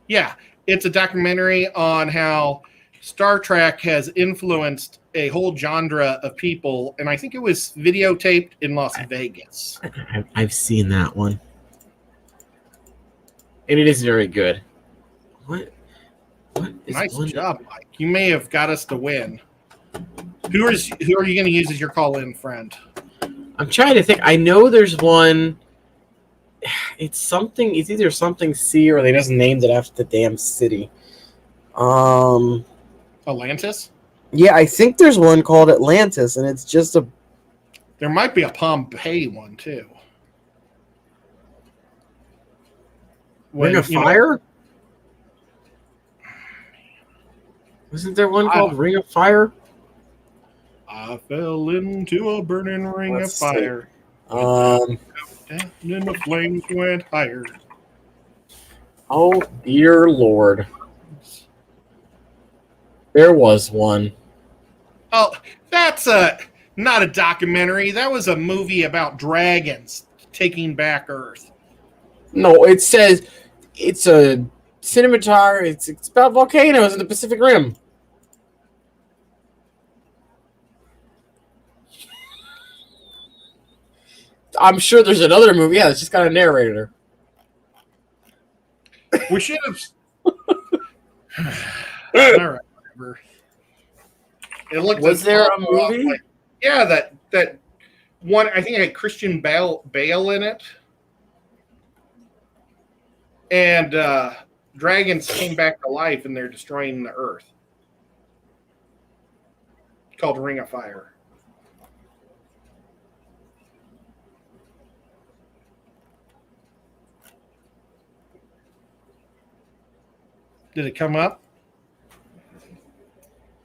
Yeah, it's a documentary on how Star Trek has influenced a whole genre of people, and I think it was videotaped in Las Vegas. I've seen that one. And it is very good. What is Nice one? job, Mike. You may have got us to win. Who are you going to use as your call-in friend? I'm trying to think. I know there's one. It's either something C or they just named it after the damn city. Atlantis? Yeah, I think there's one called Atlantis, and it's just a. There might be a Pompeii one too. Ring of Fire? Wasn't there one called Ring of Fire? I fell into a burning ring of fire. And the flames went higher. Oh, dear Lord. There was one. Oh, that's not a documentary. That was a movie about dragons taking back Earth. No, it says it's a cinematography. It's about volcanoes in the Pacific Rim. I'm sure there's another movie. Yeah, it's just got a narrator. We should have. All right, whatever. It looked. Was there a movie? Yeah, that one. I think it had Christian Bale in it, and dragons came back to life, and they're destroying the Earth. Called Ring of Fire. Did it come up?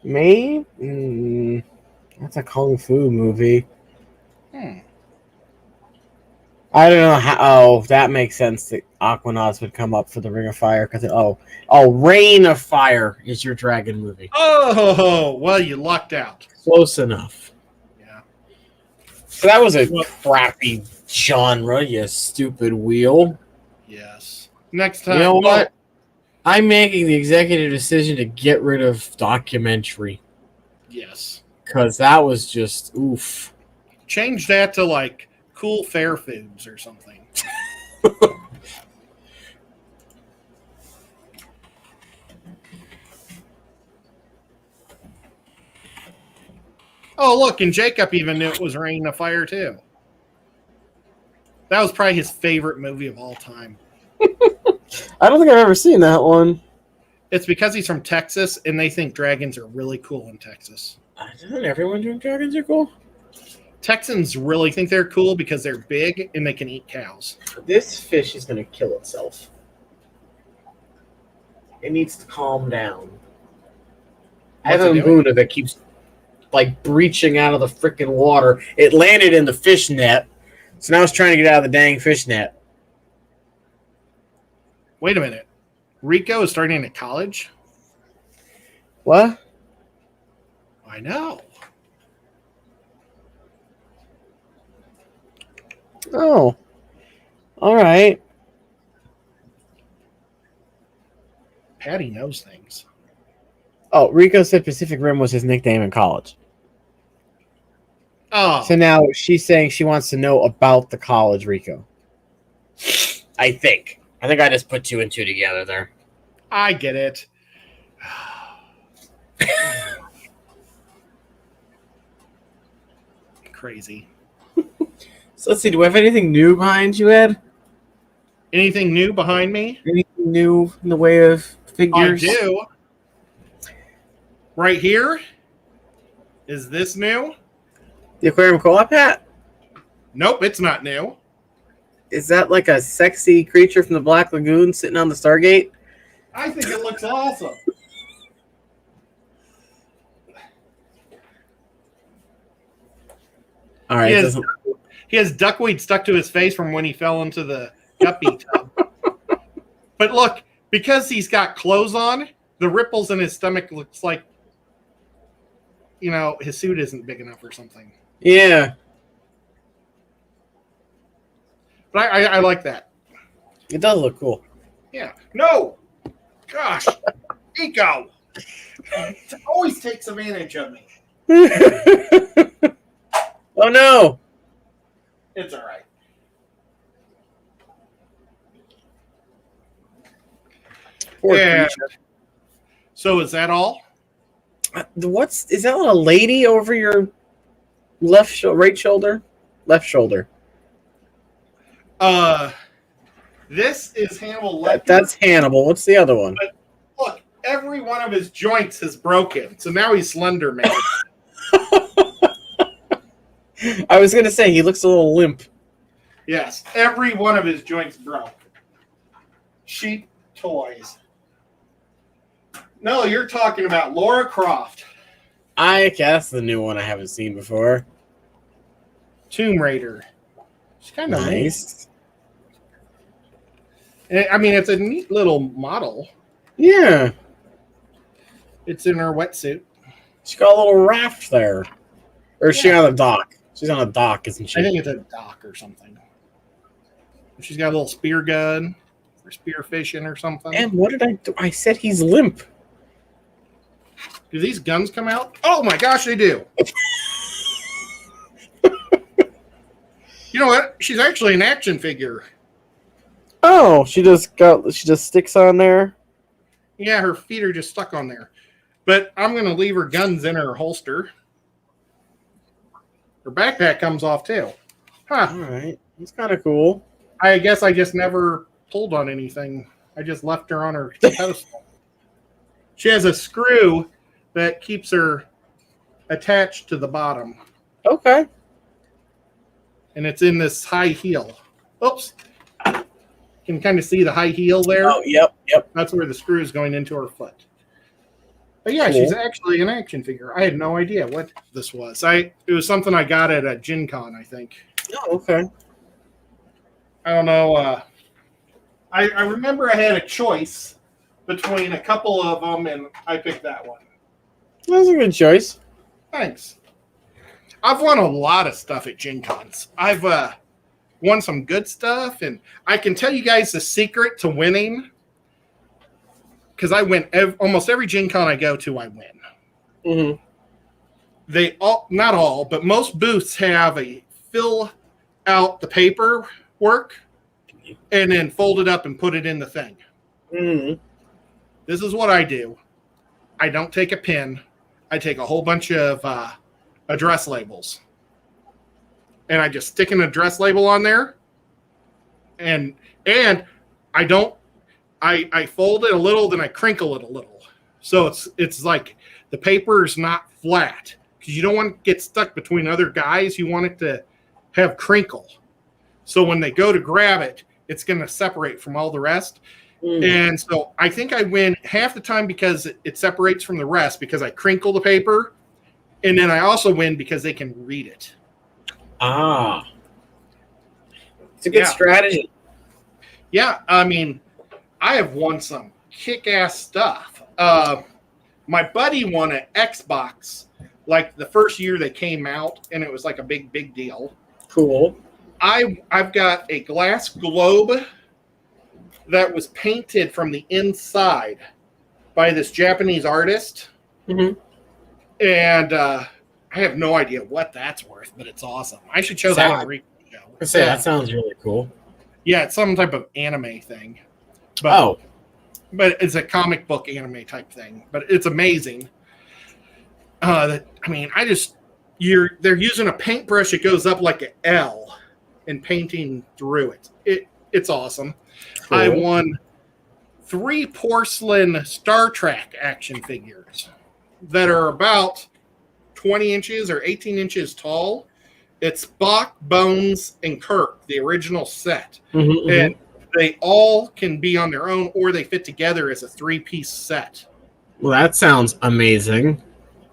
Me? That's a kung fu movie. I don't know how. Oh, that makes sense that Aquanauts would come up for the Ring of Fire because Reign of Fire is your dragon movie. Oh, well, you lucked out. Close enough. Yeah. So that was a crappy genre, you stupid wheel. Yes. Next time. You know what? I'm making the executive decision to get rid of documentary. Yes. Because that was just oof. Change that to like Cool Fair Foods or something. Oh, look, and Jacob even knew it was Reign of Fire too. That was probably his favorite movie of all time. I don't think I've ever seen that one. It's because he's from Texas, and they think dragons are really cool in Texas. Doesn't everyone think dragons are cool? Texans really think they're cool because they're big and they can eat cows. This fish is going to kill itself. It needs to calm down. I have a Buddha that keeps like breaching out of the freaking water. It landed in the fish net, so now it's trying to get out of the dang fish net. Wait a minute. Rico is starting at college? What? I know. Oh. All right. Patty knows things. Oh, Rico said Pacific Rim was his nickname in college. Oh, So now she's saying she wants to know about the college Rico. I think I just put 2 and 2 together there. I get it. Crazy. So let's see. Do we have anything new behind you, Ed? Anything new behind me? Anything new in the way of figures? I do. Right here. Is this new? The aquarium co-op hat? Nope, it's not new. Is that like a sexy creature from the Black Lagoon sitting on the Stargate? I think it looks awesome. All right. He has duckweed stuck to his face from when he fell into the guppy tub. But look, because he's got clothes on, the ripples in his stomach looks like, his suit isn't big enough or something. Yeah. But I like that. It does look cool. Yeah. No. Gosh. Eco. It always takes advantage of me. Oh, no. It's all right. Poor Yeah. creature. So is that all? Is that a lady over your right shoulder? Left shoulder. This is Hannibal Lecter. That's Hannibal. What's the other one? But look, every one of his joints is broken, so now he's Slender Man. I was gonna say he looks a little limp. Yes, every one of his joints broke. Cheap toys. No, you're talking about Laura Croft. I guess the new one I haven't seen before. Tomb Raider. She's kind of Nice. neat. I mean, it's a neat little model. Yeah. It's in her wetsuit. She's got a little raft there. Or is she on a dock? She's on a dock, isn't she? I think it's a dock or something. She's got a little spear gun for spear fishing or something. And what did I do? I said he's limp. Do these guns come out? Oh my gosh, they do. You know what? She's actually an action figure. Oh, she just sticks on there. Yeah, her feet are just stuck on there. But I'm going to leave her guns in her holster. Her backpack comes off too. Huh. All right. That's kind of cool. I guess I just never pulled on anything. I just left her on her pedestal. She has a screw that keeps her attached to the bottom. Okay. And it's in this high heel. Oops. You can kind of see the high heel there. Oh, yep. That's where the screw is going into her foot. But yeah, Cool. she's actually an action figure. I had no idea what this was. It was something I got at a Gen Con, I think. Oh, okay. I don't know. I remember I had a choice between a couple of them, and I picked that one. That's a good choice. Thanks. I've won a lot of stuff at Gen Cons. I've won some good stuff, and I can tell you guys the secret to winning, because I win almost every Gen Con I go to, I win. Mm-hmm. They all, not all, but most booths have a fill out the paperwork and then fold it up and put it in the thing. Mm-hmm. This is what I do. I don't take a pin. I take a whole bunch of address labels. And I just stick an address label on there. And I don't, I fold it a little, then I crinkle it a little. So it's like the paper is not flat, because you don't want to get stuck between other guys. You want it to have crinkle. So when they go to grab it, it's going to separate from all the rest. And so I think I win half the time because it separates from the rest, because I crinkle the paper. And then I also win because they can read it. Ah. It's a good strategy. Yeah, I mean, I have won some kick-ass stuff. My buddy won an Xbox like the first year they came out, and it was like a big deal. Cool. I've got a glass globe that was painted from the inside by this Japanese artist. Mm-hmm. And I have no idea what that's worth, but it's awesome. I should show that on the Rico show. That sounds really cool. Yeah, it's some type of anime thing. But it's a comic book anime type thing. But it's amazing. They're using a paintbrush that goes up like an L and painting through it. It's awesome. Cool. I won 3 porcelain Star Trek action figures that are about 20 inches or 18 inches tall. It's Spock, Bones, and Kirk, the original set. Mm-hmm, and they all can be on their own, or they fit together as a 3-piece set. Well, that sounds amazing.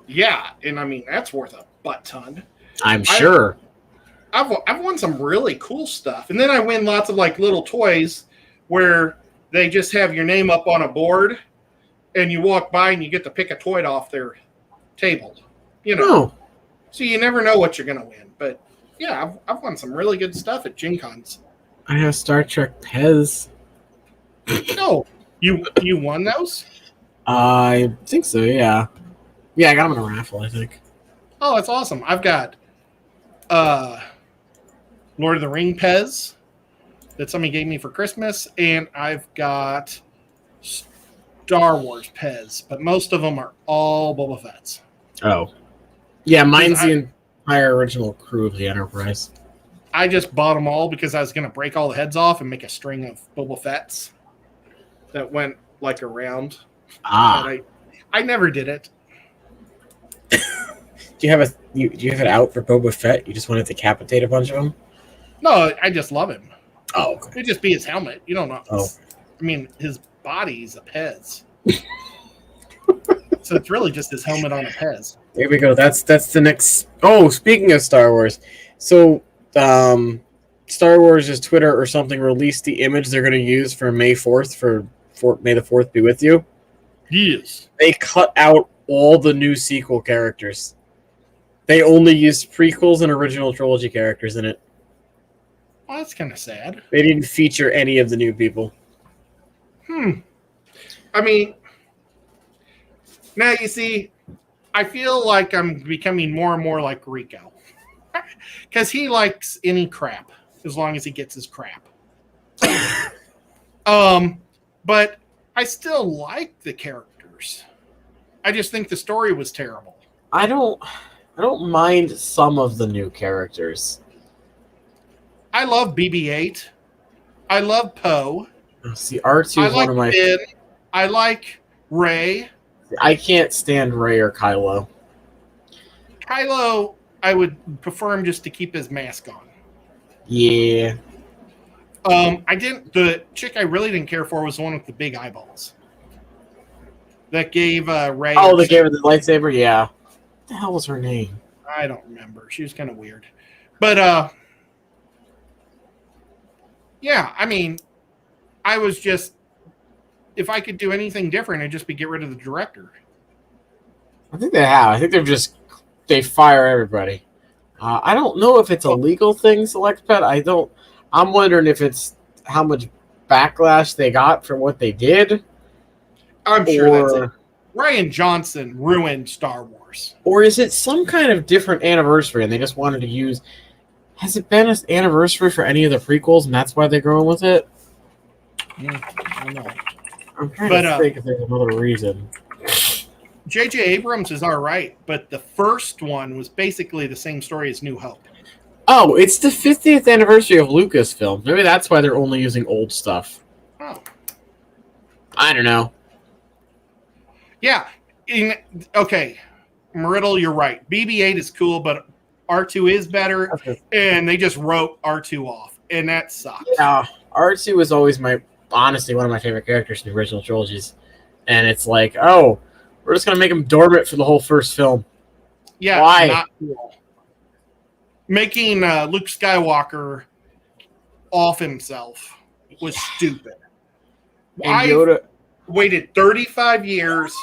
Yeah, and I mean, that's worth a butt ton. I'm sure. I've won some really cool stuff. And then I win lots of like little toys where they just have your name up on a board and you walk by and you get to pick a toy off their table. You know. Oh. So you never know what you're going to win. But yeah, I've won some really good stuff at Gen Cons. I have Star Trek Pez. No. You won those? I think so, yeah. Yeah, I got them in a raffle, I think. Oh, that's awesome. I've got Lord of the Ring Pez that somebody gave me for Christmas, and I've got Star Wars Pez, but most of them are all Boba Fett's. Oh. Yeah, mine's the entire original crew of the Enterprise. I just bought them all because I was going to break all the heads off and make a string of Boba Fett's that went like around. But I never did it. Do you have it out for Boba Fett? You just want to decapitate a bunch of them? No, I just love him. Oh, okay. It'd just be his helmet. You don't know. Oh. I mean, his body's a Pez. So it's really just his helmet on a Pez. There we go. That's the next. Oh, speaking of Star Wars, so Star Wars' Twitter or something released the image they're going to use for May 4th for May the 4th be with you. Yes. They cut out all the new sequel characters. They only used prequels and original trilogy characters in it. Well, that's kind of sad. They didn't feature any of the new people. I mean, now you see, I feel like I'm becoming more and more like Rico. Because he likes any crap, as long as he gets his crap. But I still like the characters. I just think the story was terrible. I don't mind some of the new characters. I love BB-8. I love Poe. See, R2 is one of my... Finn. I like Rey. I can't stand Rey or Kylo. Kylo, I would prefer him just to keep his mask on. Yeah. The chick I really didn't care for was the one with the big eyeballs. That gave Rey... Oh, they gave her the lightsaber? Yeah. What the hell was her name? I don't remember. She was kind of weird. But, yeah, I mean, I was just... If I could do anything different, it'd just be get rid of the director. I think they have. I think they fire everybody. I don't know if it's a legal thing, Select Pet. I'm wondering if it's how much backlash they got for what they did. I'm sure that's it. Rian Johnson ruined Star Wars. Or is it some kind of different anniversary and they just wanted to use... Has it been an anniversary for any of the prequels and that's why they're going with it? I don't know. I'm trying to think if there's another reason. J.J. Abrams is all right, but the first one was basically the same story as New Hope. Oh, it's the 50th anniversary of Lucasfilm. Maybe that's why they're only using old stuff. Oh. I don't know. Yeah. Okay. Meriddle, you're right. BB-8 is cool, but R2 is better, and they just wrote R2 off, and that sucks. Yeah, R2 was always honestly one of my favorite characters in the original trilogies. And it's like, oh, we're just going to make him dormant for the whole first film. Yeah, why? Not cool. Making Luke Skywalker off himself was stupid. And Yoda... I waited 35 years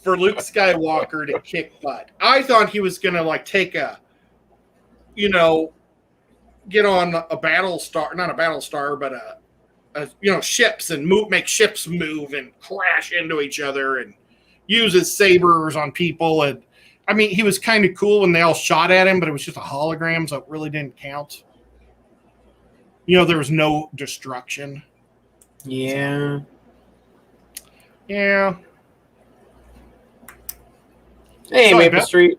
for Luke Skywalker to kick butt. I thought he was going to like take a, get on a battle star, not a battle star, but ships and make ships move and crash into each other and use his sabers on people. And I mean, he was kind of cool when they all shot at him, but it was just a hologram, so it really didn't count. There was no destruction. Yeah. Yeah. Hey, So Maple Street.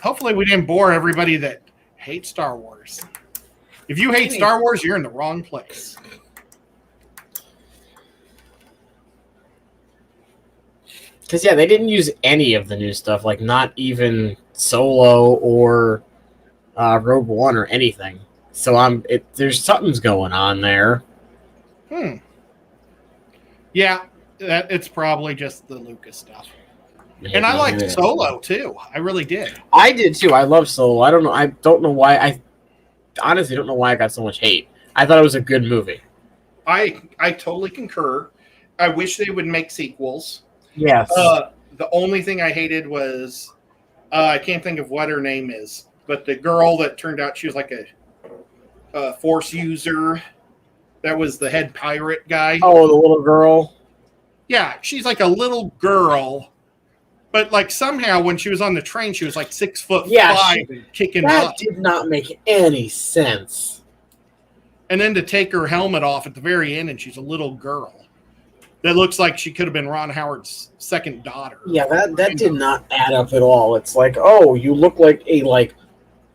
Hopefully we didn't bore everybody that hates Star Wars. If you hate Star Wars, you're in the wrong place. Because, yeah, they didn't use any of the new stuff, like not even Solo or Rogue One or anything. So there's something's going on there. Yeah, it's probably just the Lucas stuff. And I liked Solo, too. I really did. I did, too. I love Solo. I don't know why. I honestly don't know why I got so much hate. I thought it was a good movie. I totally concur. I wish they would make sequels. Yes. The only thing I hated was I can't think of what her name is, but the girl that turned out she was like a Force user. That was the head pirate guy. Oh, the little girl. Yeah, she's like a little girl, but like somehow when she was on the train, she was like 6'5" and kicking butt. That did not make any sense. And then to take her helmet off at the very end, and she's a little girl. That looks like she could have been Ron Howard's second daughter. Yeah, that did not add up at all. It's like, oh, you look like a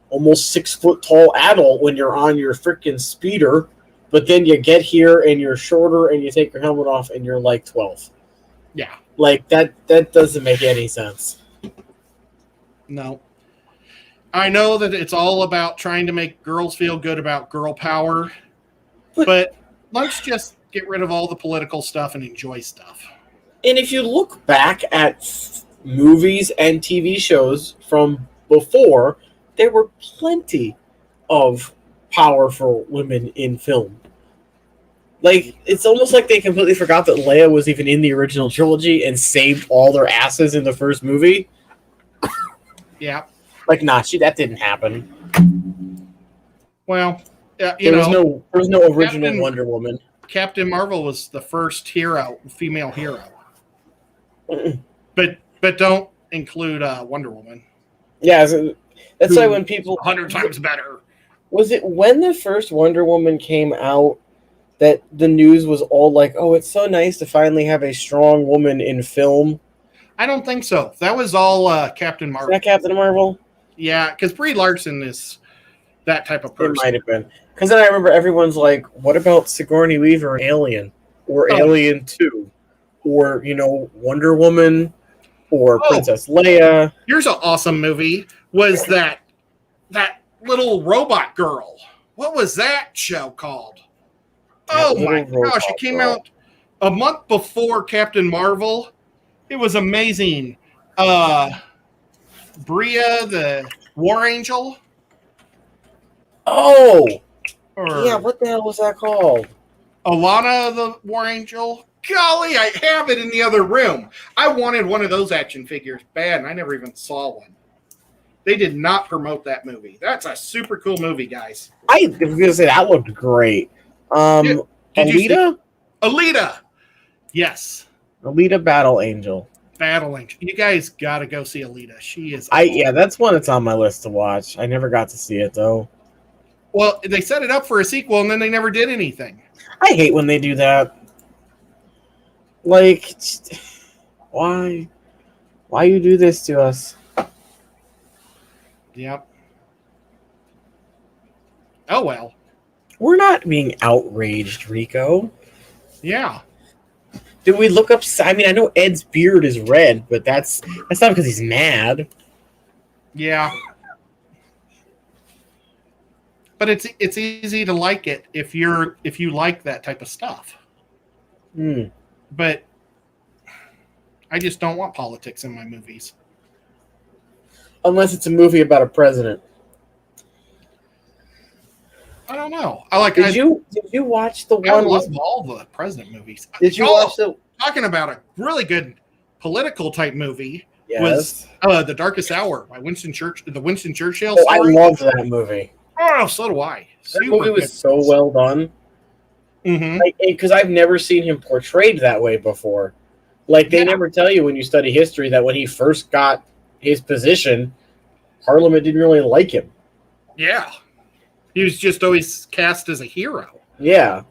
almost 6 foot tall adult when you're on your freaking speeder, but then you get here and you're shorter and you take your helmet off and you're like 12. Yeah. Like that doesn't make any sense. No. I know that it's all about trying to make girls feel good about girl power, but let's just get rid of all the political stuff and enjoy stuff. And if you look back at movies and TV shows from before, there were plenty of powerful women in film. Like, it's almost like they completely forgot that Leia was even in the original trilogy and saved all their asses in the first movie. Yeah. Like, that didn't happen. Well, there was no original Wonder Woman. Captain Marvel was the first female hero. But don't include Wonder Woman. Yeah, that's why when people 100 times better. Was it when the first Wonder Woman came out that the news was all like, "Oh, it's so nice to finally have a strong woman in film"? I don't think so. That was all Captain Marvel. Is that Captain Marvel? Yeah, because Brie Larson is that type of person. It might have been. Because then I remember everyone's like, what about Sigourney Weaver and Alien? Or Alien 2? Or, Wonder Woman? Or Princess Leia? Here's an awesome movie. Was that little robot girl. What was that show called? Oh my gosh, it came out a month before Captain Marvel. It was amazing. Bria, the War Angel. Oh! Yeah, what the hell was that called? Alana, the War Angel. Golly, I have it in the other room. I wanted one of those action figures bad, and I never even saw one. They did not promote that movie. That's a super cool movie, guys. I was going to say, that looked great. Alita? Alita! Yes. Alita Battle Angel. Battle Angel. You guys got to go see Alita. She is... Yeah, that's one that's on my list to watch. I never got to see it, though. Well, they set it up for a sequel, and then they never did anything. I hate when they do that. Like, why? Why you do this to us? Yep. Oh, well. We're not being outraged, Rico. Yeah. Did we look up... I mean, I know Ed's beard is red, but that's not because he's mad. Yeah. But it's easy to like it if you like that type of stuff. But I just don't want politics in my movies. Unless it's a movie about a president. I don't know. Did you watch the one? I love all the president movies. Did you watch the? Talking about a really good political type movie was Yes. The Darkest Hour by the Winston Churchill Oh, I story. loved that movie. Oh, so do I. That movie was so well done. Mm-hmm. Because I've never seen him portrayed that way before. Like, they never tell you when you study history that when he first got his position, Parliament didn't really like him. Yeah. He was just always cast as a hero. Yeah.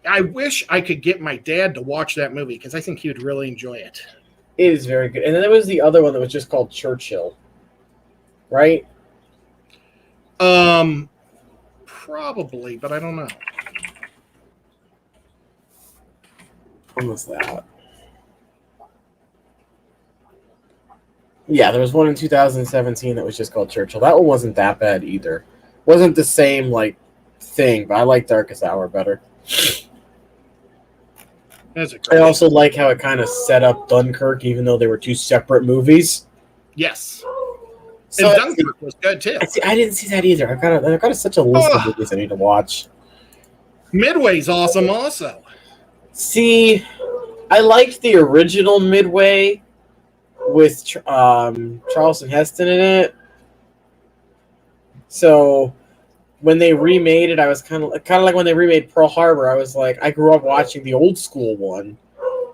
I wish I could get my dad to watch that movie because I think he would really enjoy it. It is very good. And then there was the other one that was just called Churchill. Right? Probably, but I don't know. When was that? Yeah, there was one in 2017 that was just called Churchill. That one wasn't that bad either. Wasn't the same like thing, but I like Darkest Hour better. I also like how it kind of set up Dunkirk, even though they were two separate movies. Yes. So and Dunkirk was good too. I didn't see that either. I've got such a list of movies I need to watch. Midway's awesome also. See, I liked the original Midway with Charleston Heston in it. So when they remade it, I was kind of like when they remade Pearl Harbor. I was like, I grew up watching the old school one,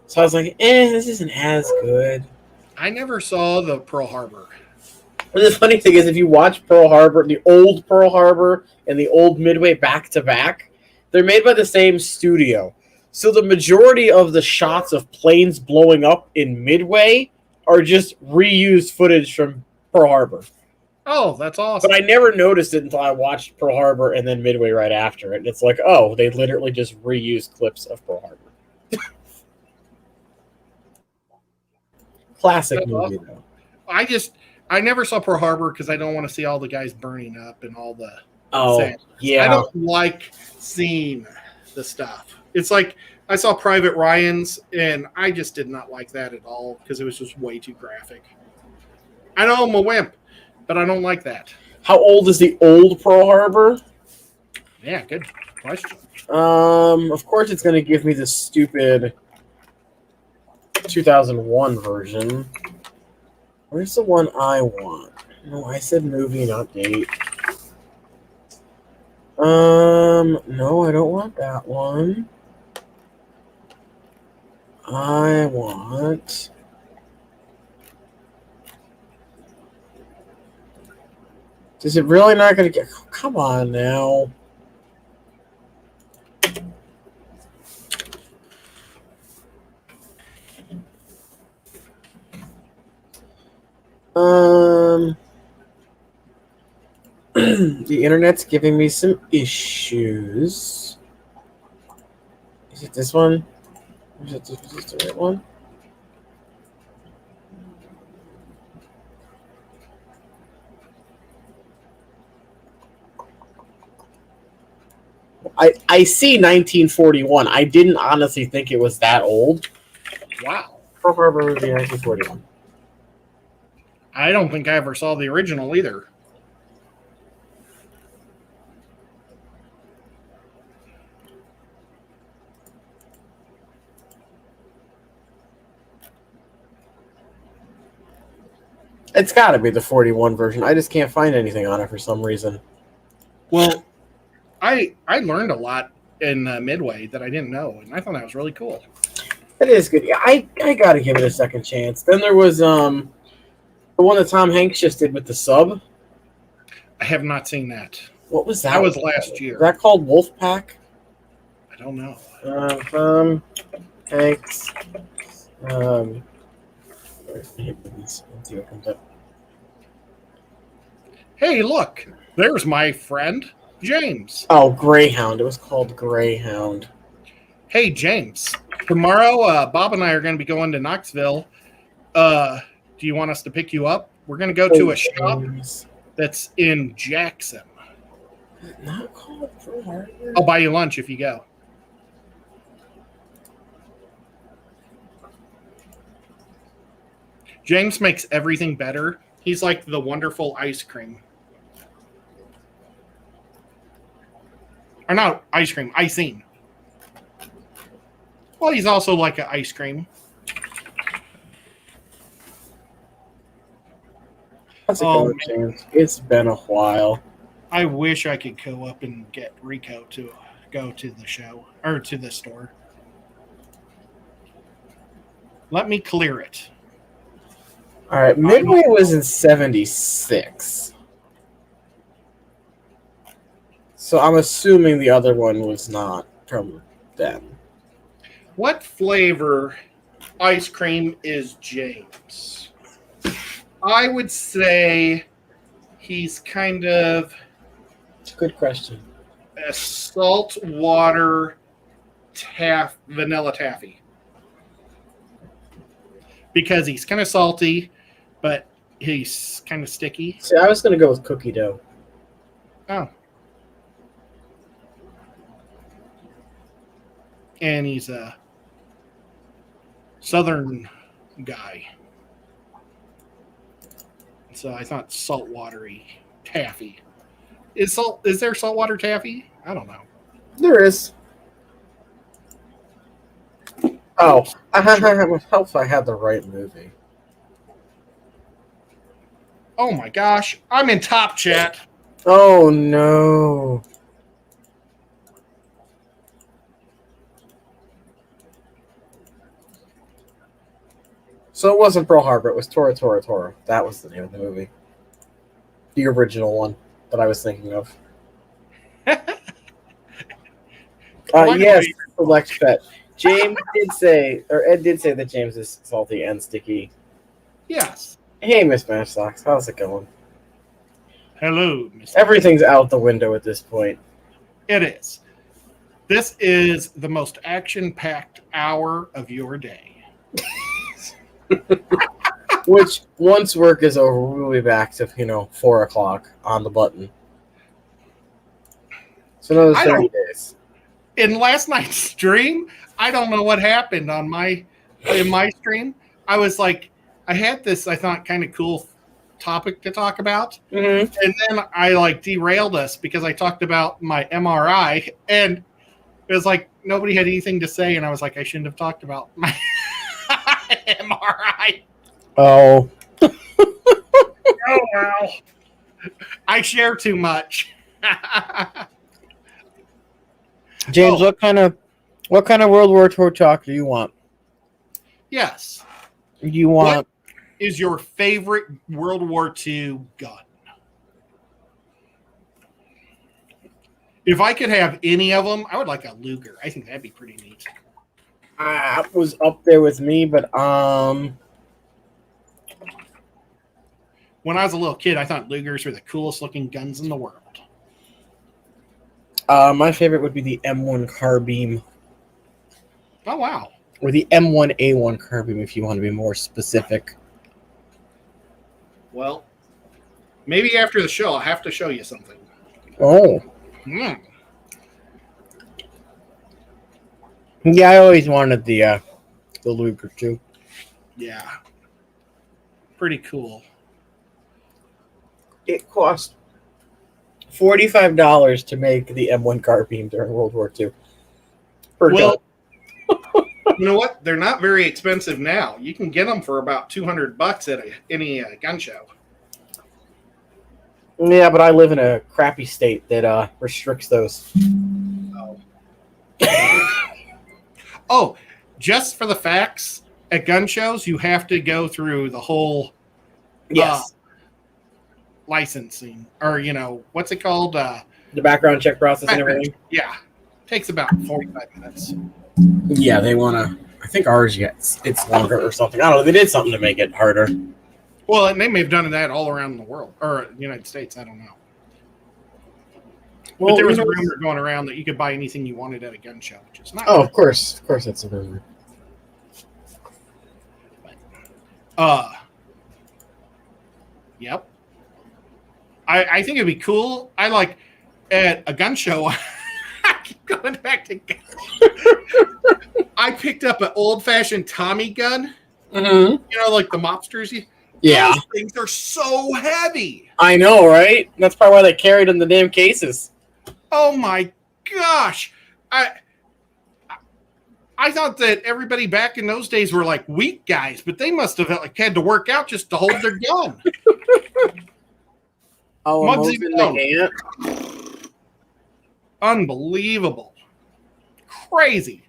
so I was like, this isn't as good. I never saw the Pearl Harbor. And the funny thing is, if you watch Pearl Harbor, the old Pearl Harbor and the old Midway back to back, they're made by the same studio. So the majority of the shots of planes blowing up in Midway are just reused footage from Pearl Harbor. Oh, that's awesome. But I never noticed it until I watched Pearl Harbor and then Midway right after it. And it's like, oh, they literally just reused clips of Pearl Harbor. Classic that's movie, awesome. though. I never saw Pearl Harbor because I don't want to see all the guys burning up and all the yeah. I don't like seeing the stuff. It's like I saw Private Ryan's and I just did not like that at all because it was just way too graphic. I know I'm a wimp, but I don't like that. How old is the old Pearl Harbor? Yeah, good question. Of course it's going to give me the stupid 2001 version. Where's the one I want? No, I said movie, not date. No, I don't want that one. I want... Is it really not going to get... Oh, come on now. The internet's giving me some issues. Is it this one? Is it the right one? I see 1941. I didn't honestly think it was that old. Wow. Pearl Harbor movie 1941. I don't think I ever saw the original either. It's got to be the 41 version. I just can't find anything on it for some reason. Well, I learned a lot in Midway that I didn't know, and I thought that was really cool. It is good. Yeah, I got to give it a second chance. Then there was the one that Tom Hanks just did with the sub. I have not seen that. What was that? That was last year. Is that called Wolfpack? I don't know. Tom Hanks. Let's see what comes up. Hey, look. There's my friend, James. Oh, Greyhound. It was called Greyhound. Hey, James. Tomorrow, Bob and I are going to be going to Knoxville. Do you want us to pick you up? We're going to go to a shop that's in Jackson. Not called Pearl Harbor. I'll buy you lunch if you go. James makes everything better. He's like the wonderful ice cream. Or not ice cream, icing. Well, he's also like an ice cream. How's it Oh, going, James? It's been a while. I wish I could go up and get Rico to go to the show or to the store. Let me clear it. All right, Midway was in '76, so I'm assuming the other one was not from then. What flavor ice cream is James? I would say he's kind of It's a good question. a saltwater vanilla taffy. Because he's kind of salty, but he's kind of sticky. See, I was going to go with cookie dough. Oh. And he's a southern guy. So I thought saltwatery taffy. Is there saltwater taffy? I don't know. There is. Oh, I hope I had the right movie. Oh my gosh, I'm in top chat. Oh no. So it wasn't Pearl Harbor, it was Tora Tora Tora. That was the name of the movie. The original one that I was thinking of. Yes, select pet. James did say, or Ed did say that James is salty and sticky. Yes. Hey, Miss Matchbox, how's it going? Hello, Mr. Everything's out the window at this point. It is. This is the most action-packed hour of your day. Which, once work is over, we'll be back to, 4 o'clock on the button. So another 30 days. In last night's stream, I don't know what happened in my stream. I was like, I had this, I thought, kind of cool topic to talk about. Mm-hmm. And then I derailed us because I talked about my MRI, and it was like nobody had anything to say, and I was like, I shouldn't have talked about my MRI. Oh. Oh wow. I share too much. James, what kind of World War II talk do you want? Yes. You want? What is your favorite World War II gun? If I could have any of them, I would like a Luger. I think that'd be pretty neat. That was up there with me, but when I was a little kid, I thought Lugers were the coolest looking guns in the world. My favorite would be the M1 carbine. Oh wow. Or the M1A1 carbine, if you want to be more specific. Well, maybe after the show, I'll have to show you something. Oh. Mm. Yeah, I always wanted the Luger too. Yeah. Pretty cool. It cost $45 to make the M1 carbine during World War II. Well, you know what? They're not very expensive now. You can get them for about $200 at any gun show. Yeah, but I live in a crappy state that restricts those. Oh. Oh, just for the facts, at gun shows, you have to go through the whole licensing, or what's it called? The background check process and everything. Yeah, takes about 45 minutes. Yeah, they want to. I think ours it's longer or something. I don't know. They did something to make it harder. Well, and they may have done that all around the world or the United States. I don't know. Well, but there was a rumor going around that you could buy anything you wanted at a gun show, which is not. Oh, of course, that's a rumor. Yep. I think it'd be cool. I like at a gun show. I keep going back to guns. I picked up an old-fashioned Tommy gun. Mm-hmm. Like the mobsters. Yeah. Those things are so heavy. I know, right? That's probably why they carried in the damn cases. Oh my gosh. I thought that everybody back in those days were like weak guys, but they must have had to work out just to hold their gun. Oh, Muggsy Muggsy Malone. McGant. Unbelievable. Crazy.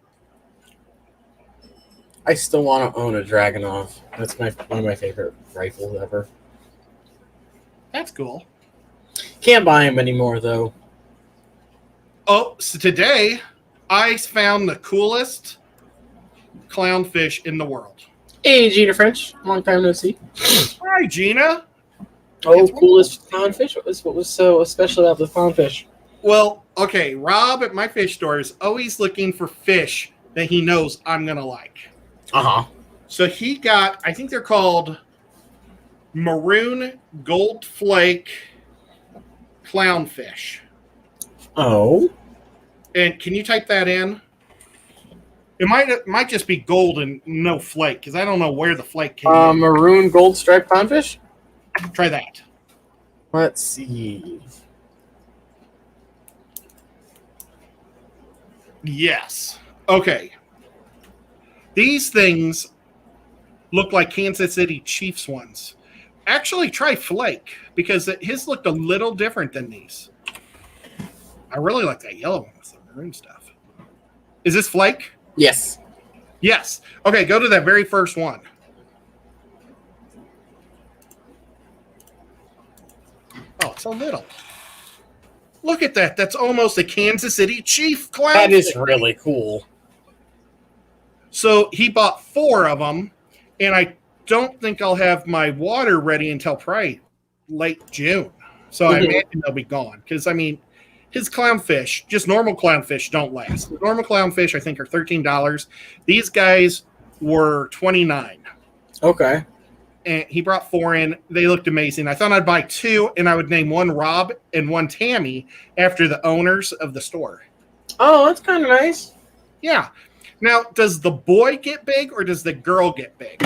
I still want to own a Dragunov. That's one of my favorite rifles ever. That's cool. Can't buy them anymore, though. Oh, so today I found the coolest clownfish in the world. Hey, Gina French. Long time no see. Hi, Gina. Oh, coolest clownfish. What was so special about the clownfish? Well, okay, Rob at my fish store is always looking for fish that he knows I'm going to like. Uh-huh. So he got, I think they're called maroon gold flake clownfish. Oh. And can you type that in? It might just be gold and no flake, because I don't know where the flake came in. Maroon gold striped clownfish? Try that. Let's see. Yes. Okay. These things look like Kansas City Chiefs ones. Actually, try flake, because his looked a little different than these. I really like that yellow one with the maroon stuff. Is this flake? Yes. Yes. Okay, go to that very first one. Oh, it's so little. Look at that. That's almost a Kansas City Chief clown. That is really cool. So he bought 4 of them, and I don't think I'll have my water ready until probably late June. So I imagine they'll be gone. Because, I mean, his clownfish, just normal clownfish, don't last. The normal clownfish, I think, are $13. These guys were $29. Okay. And he brought 4 in. They looked amazing. I thought I'd buy 2, and I would name one Rob and one Tammy after the owners of the store. Oh, that's kind of nice. Yeah. Now, does the boy get big or does the girl get big?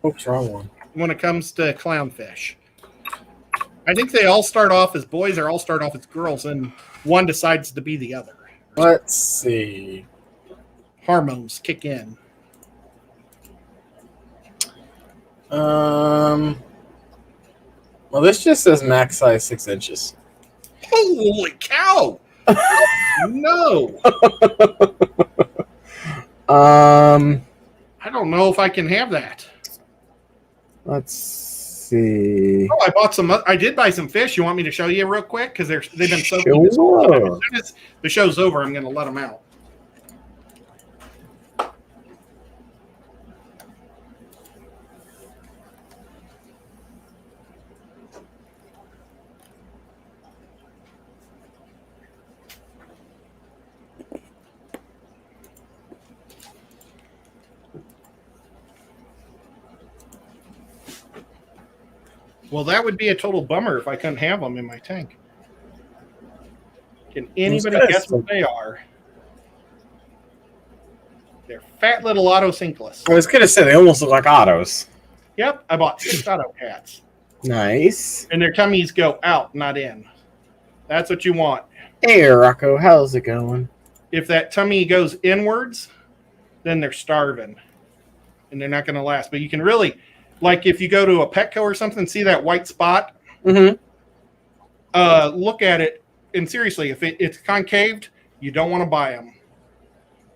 Oops, wrong one. When it comes to clownfish, I think they all start off as boys or all start off as girls, and one decides to be the other. Let's see. Hormones kick in. Well, this just says max size 6 inches. Holy cow! No. I don't know if I can have that. Let's see. Oh, I bought some. I did buy some fish. You want me to show you real quick? Because they've been so Sure. As soon as the show's over, I'm going to let them out. Well, that would be a total bummer if I couldn't have them in my tank. Can anybody guess what they are? They're fat little auto sinkless. I was going to say, they almost look like autos. Yep, I bought 6 auto cats. Nice. And their tummies go out, not in. That's what you want. Hey, Rocco, how's it going? If that tummy goes inwards, then they're starving. And they're not going to last. But you can really, like if you go to a Petco or something, see that white spot? Mm-hmm. Look at it. And seriously, if it's concaved, you don't want to buy them.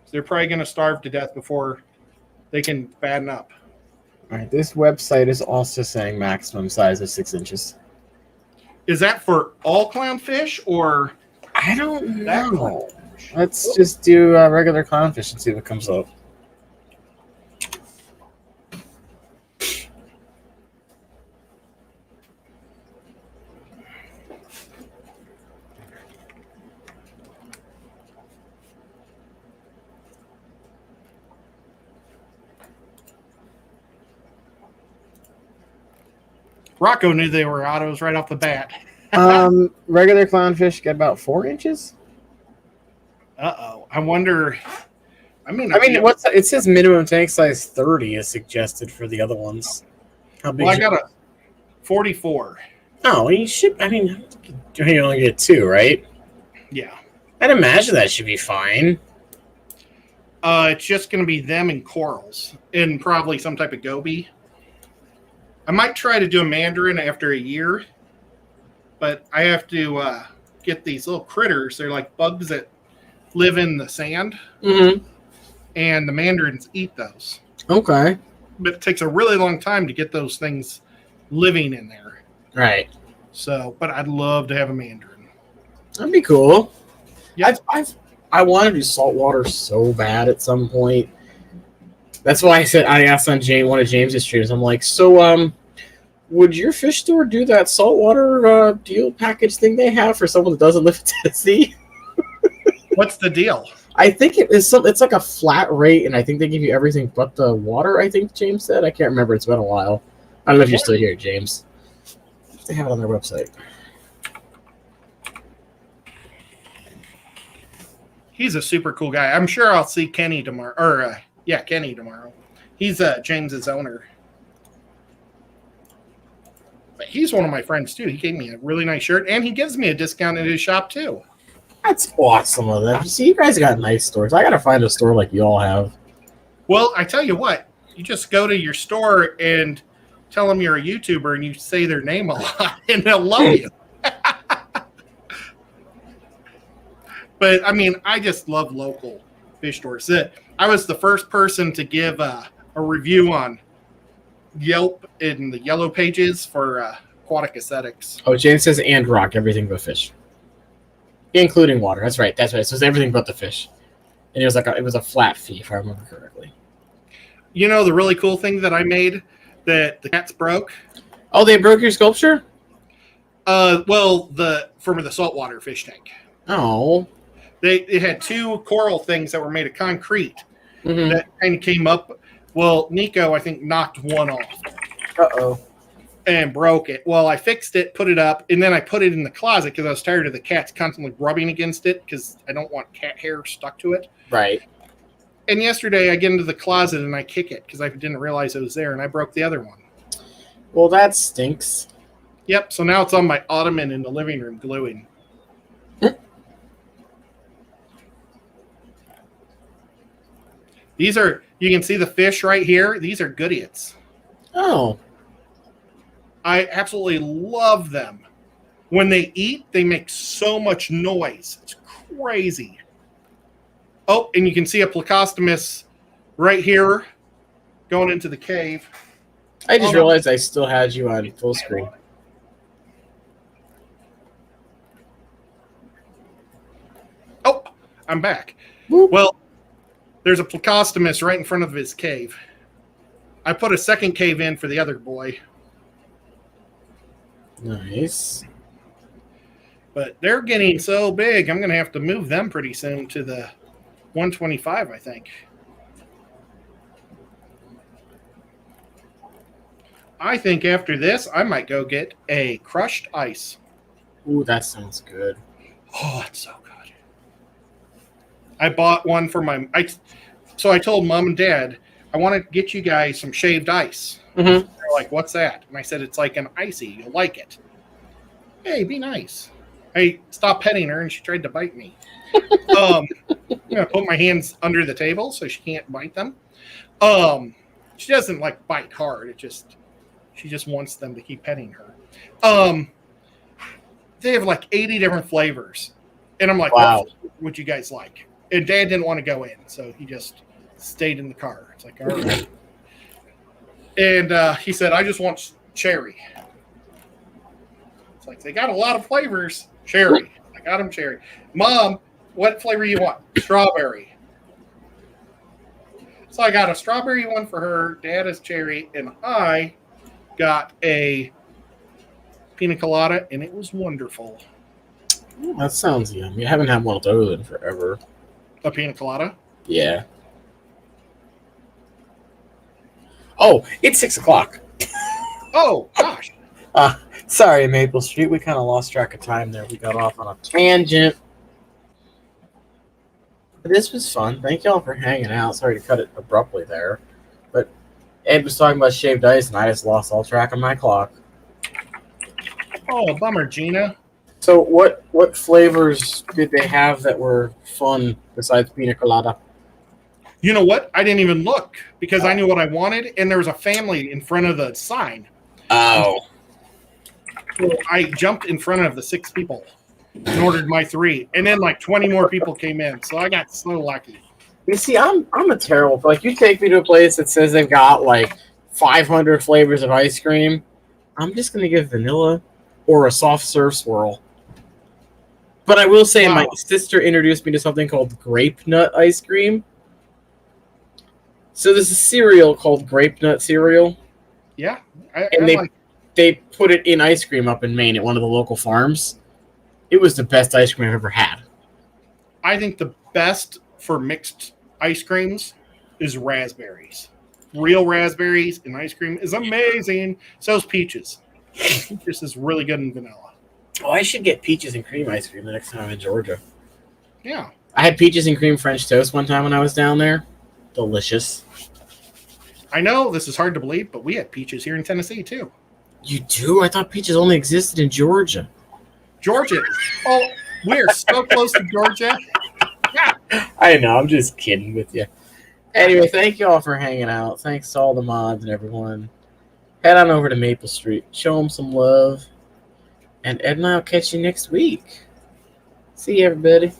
They're probably going to starve to death before they can fatten up. All right, this website is also saying maximum size of 6 inches. Is that for all clownfish or? I don't know. Let's just do regular clownfish and see what comes up. Rocco knew they were autos right off the bat. Regular clownfish get about 4 inches. Uh-oh. I wonder. What's it says minimum tank size 30 is suggested for the other ones. How big? Well, I got a 44. Oh, you should. I mean, you only get 2, right? Yeah. I'd imagine that should be fine. It's just going to be them and corals and probably some type of goby. I might try to do a mandarin after a year, but I have to get these little critters. They're like bugs that live in the sand, and the mandarins eat those. Okay. But it takes a really long time to get those things living in there. Right. So, but I'd love to have a mandarin. That'd be cool. Yeah. I want to do saltwater so bad at some point. That's why I asked on one of James's streams. I'm like, so would your fish store do that saltwater deal package thing they have for someone that doesn't live in Tennessee? What's the deal? I think it's like a flat rate, and I think they give you everything but the water. I think James said. I can't remember. It's been a while. I don't know if you're still here, James. They have it on their website. He's a super cool guy. I'm sure I'll see Kenny tomorrow. Or Kenny tomorrow. He's James's owner. But he's one of my friends too. He gave me a really nice shirt, and he gives me a discount at his shop too. That's awesome of them. See, you guys got nice stores. I gotta find a store like you all have. Well, I tell you what, you just go to your store and tell them you're a YouTuber, and you say their name a lot, and they'll love you. But I mean, I just love local fish stores. I was the first person to give a review on Yelp in the yellow pages for aquatic aesthetics. Oh, James says and rock, everything but fish, including water. That's right. So it's everything but the fish, and it was a flat fee if I remember correctly. You know the really cool thing that I made that the cats broke? Oh, they broke your sculpture? Well, from the saltwater fish tank. Oh. It had two coral things that were made of concrete that kind of came up. Well, Nico, I think, knocked one off. Uh-oh. And broke it. Well, I fixed it, put it up, and then I put it in the closet because I was tired of the cats constantly rubbing against it because I don't want cat hair stuck to it. Right. And yesterday I get into the closet and I kick it because I didn't realize it was there, and I broke the other one. Well, that stinks. Yep, so now it's on my ottoman in the living room gluing. You can see the fish right here. These are goodiots. Oh. I absolutely love them. When they eat, they make so much noise. It's crazy. Oh, and you can see a plecostomus right here going into the cave. I just realized I still had you on full screen. Oh, I'm back. Whoop. Well, there's a plecostomus right in front of his cave. I put a second cave in for the other boy. Nice. But they're getting so big, I'm going to have to move them pretty soon to the 125, I think. I think after this, I might go get a crushed ice. Ooh, that sounds good. Oh, it's so good. I bought one for so I told Mom and Dad, I want to get you guys some shaved ice. They're like, what's that? And I said, it's like an icy. You'll like it. Hey, be nice. I stopped petting her and she tried to bite me. I'm going to put my hands under the table so she can't bite them. She doesn't like bite hard. She just wants them to keep petting her. They have like 80 different flavors. And I'm like, wow. What would you guys like? And Dad didn't want to go in, so he just stayed in the car. It's like, all right. And he said, I just want cherry. It's like, they got a lot of flavors. Cherry. I got them cherry. Mom, what flavor you want? Strawberry. So I got a strawberry one for her. Dad is cherry. And I got a pina colada, and it was wonderful. That sounds yummy. I haven't had one of those in forever. A pina colada? Yeah. Oh, it's 6 o'clock. Oh, gosh. Sorry, Maple Street. We kind of lost track of time there. We got off on a tangent. But this was fun. Thank y'all for hanging out. Sorry to cut it abruptly there. But Ed was talking about shaved ice, and I just lost all track of my clock. Oh, bummer, Gina. So what flavors did they have that were fun besides pina colada? You know what? I didn't even look because I knew what I wanted, and there was a family in front of the sign. Oh. So I jumped in front of the 6 people and ordered my 3, and then like 20 more people came in. So I got so lucky. You see, I'm a terrible. Like, you take me to a place that says they've got like 500 flavors of ice cream, I'm just gonna get vanilla or a soft serve swirl. But I will say, my sister introduced me to something called grape nut ice cream. So there's a cereal called grape nut cereal. Yeah, And they put it in ice cream up in Maine at one of the local farms. It was the best ice cream I've ever had. I think the best for mixed ice creams is raspberries. Real raspberries in ice cream is amazing. So is peaches. Peaches is really good in vanilla. Oh, I should get peaches and cream ice cream the next time I'm in Georgia. Yeah. I had peaches and cream French toast one time when I was down there. Delicious. I know this is hard to believe, but we had peaches here in Tennessee too. You do? I thought peaches only existed in Georgia. Georgia. Oh, we're so close to Georgia. I know. I'm just kidding with you. Anyway, thank you all for hanging out. Thanks to all the mods and everyone. Head on over to Maple Street. Show them some love. And Ed and I will catch you next week. See you, everybody.